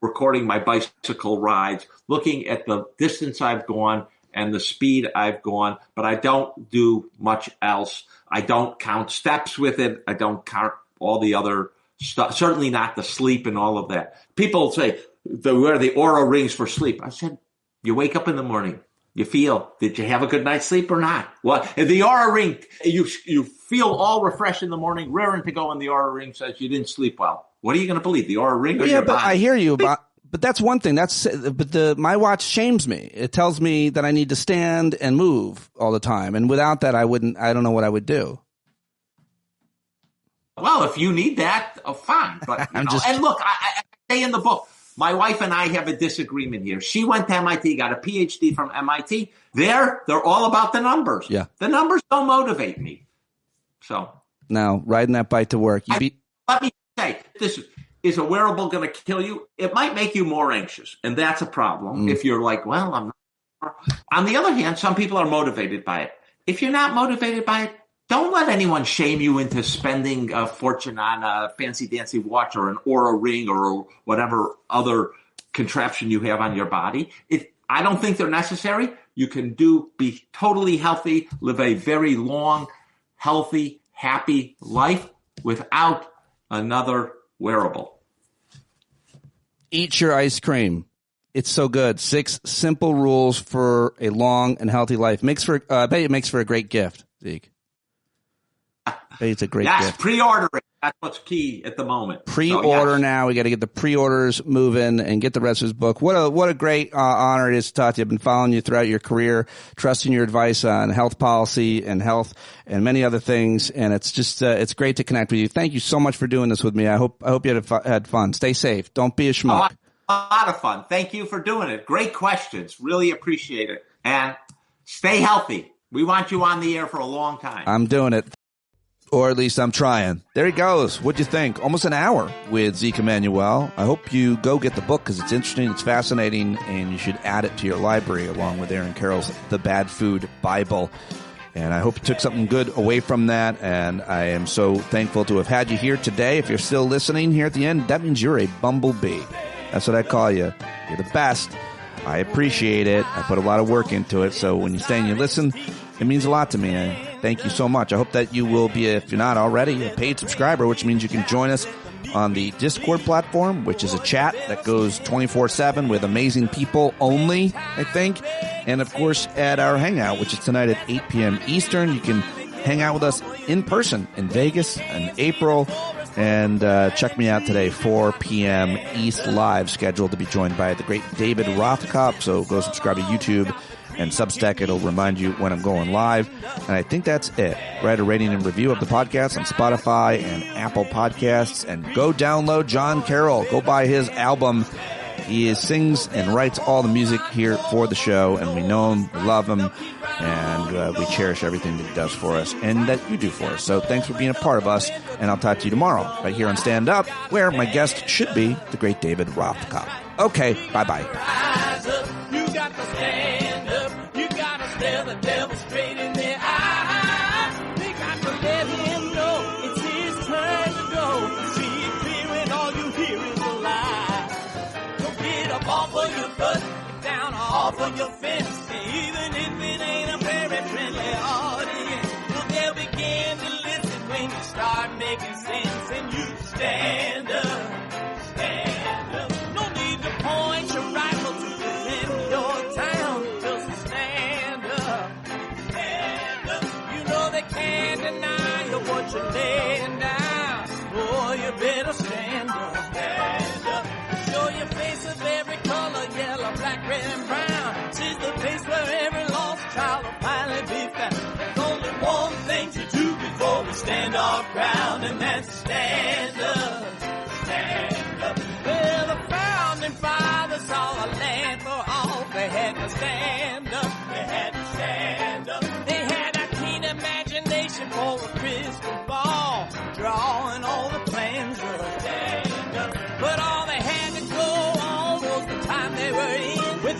recording my bicycle rides, looking at the distance I've gone and the speed I've gone, but I don't do much else. I don't count steps with it. I don't count all the other stuff, certainly not the sleep and all of that. People say, wear the Oura rings for sleep. I said, you wake up in the morning, you feel, did you have a good night's sleep or not? Well, the Oura ring, you feel all refreshed in the morning, raring to go, and the Oura ring says you didn't sleep well. What are you going to believe, the Oura ring or your body? I hear you, but that's one thing. My watch shames me. It tells me that I need to stand and move all the time, and without that, I don't know what I would do. Well, if you need that, fine. But and look, I say in the book, my wife and I have a disagreement here. She went to MIT, got a PhD from MIT. They're all about the numbers. Yeah, the numbers don't motivate me. So now, riding that bike to work, let me say, this is a wearable going to kill you? It might make you more anxious, and that's a problem. If you're like, well, I'm not. On the other hand, some people are motivated by it. If you're not motivated by it, don't let anyone shame you into spending a fortune on a fancy-dancy watch or an Oura ring or whatever other contraption you have on your body. I don't think they're necessary. You can be totally healthy, live a very long, healthy, happy life without another wearable. Eat your ice cream. It's so good. 6 simple rules for a long and healthy life. I bet it makes for a great gift, Zeke. It's a great gift. Yes, pre-order it. That's what's key at the moment. Pre-order now. We got to get the pre-orders moving and get the rest of his book. What a great honor it is to talk to you. I've been following you throughout your career, trusting your advice on health policy and health and many other things. And it's just it's great to connect with you. Thank you so much for doing this with me. I hope you had fun. Stay safe. Don't be a schmuck. A lot of fun. Thank you for doing it. Great questions. Really appreciate it. And stay healthy. We want you on the air for a long time. I'm doing it. Or at least I'm trying. There he goes. What'd you think? Almost an hour with Zeke Emanuel. I hope you go get the book because it's interesting, it's fascinating, and you should add it to your library along with Aaron Carroll's The Bad Food Bible. And I hope you took something good away from that. And I am so thankful to have had you here today. If you're still listening here at the end, that means you're a bumblebee. That's what I call you. You're the best. I appreciate it. I put a lot of work into it. So when you stay and you listen, it means a lot to me. Thank you so much. I hope that you will be, if you're not already, a paid subscriber, which means you can join us on the Discord platform, which is a chat that goes 24/7 with amazing people only, I think. And, of course, at our Hangout, which is tonight at 8 p.m. Eastern. You can hang out with us in person in Vegas in April. And check me out today, 4 p.m. East Live, scheduled to be joined by the great David Rothkopf. So go subscribe to YouTube and Substack. It'll remind you when I'm going live. And I think that's it. Write a rating and review of the podcast on Spotify and Apple Podcasts. And go download John Carroll. Go buy his album. He sings and writes all the music here for the show. And we know him, we love him, and we cherish everything that he does for us and that you do for us. So thanks for being a part of us. And I'll talk to you tomorrow right here on Stand Up, where my guest should be the great David Rothkopf. Okay, bye-bye. Rise up, you got to stand up. You got to stare the devil straight in the eye. We got to let him know it's his turn to go. See it clear and all you hear is a lie. Don't get up off of your butt, down off of your fence. Even if it ain't a very friendly audience, well, they'll begin to listen when you start making sense. And you stand up, stand up. No need to point your rifle to defend your town. Just stand up, stand up. You know they can't deny you what you're laying down. Boy, you better stand up, stand up. Show your face of every color, yellow, black, red, and brown. This is the place where every lost child will finally be found. There's only one thing to do before we stand our ground, and that's stand up, stand up. Well, the founding fathers saw a land for all. They had to stand up, they had to stand up. They had a keen imagination for a crystal ball, drawing all the plans of stand up. But all they had to go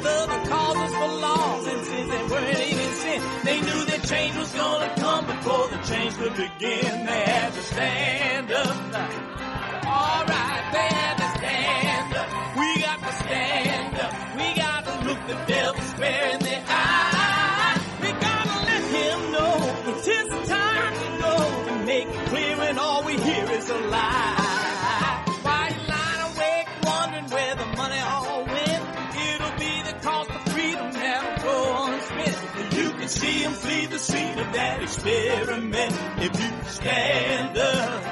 other causes for loss, and since they weren't even sin, they knew that change was gonna come before the change could begin. They had to stand up. All right, they had to stand up. We got to stand up. We got to look the devil square in the eye. We gotta let him know it's his time to go, and make it clear when all we hear is a lie. Why you lying awake wondering where the money all went? It'll be the cost of freedom that'll go unspent. You can see him flee the scene of that experiment if you stand up.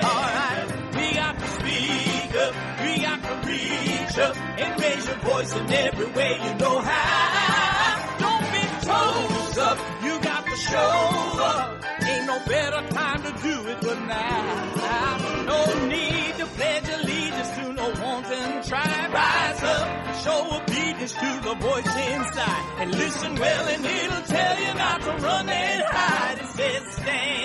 Alright, we got to speak up, we got to reach up and raise your voice in every way you know how. Don't be toes up, you got to show up. Ain't no better time to do it but now. No need to pledge allegiance to no wanton tribe. Rise up and show obedience to the voice inside. And listen well and it'll tell you not to run and hide. It says stand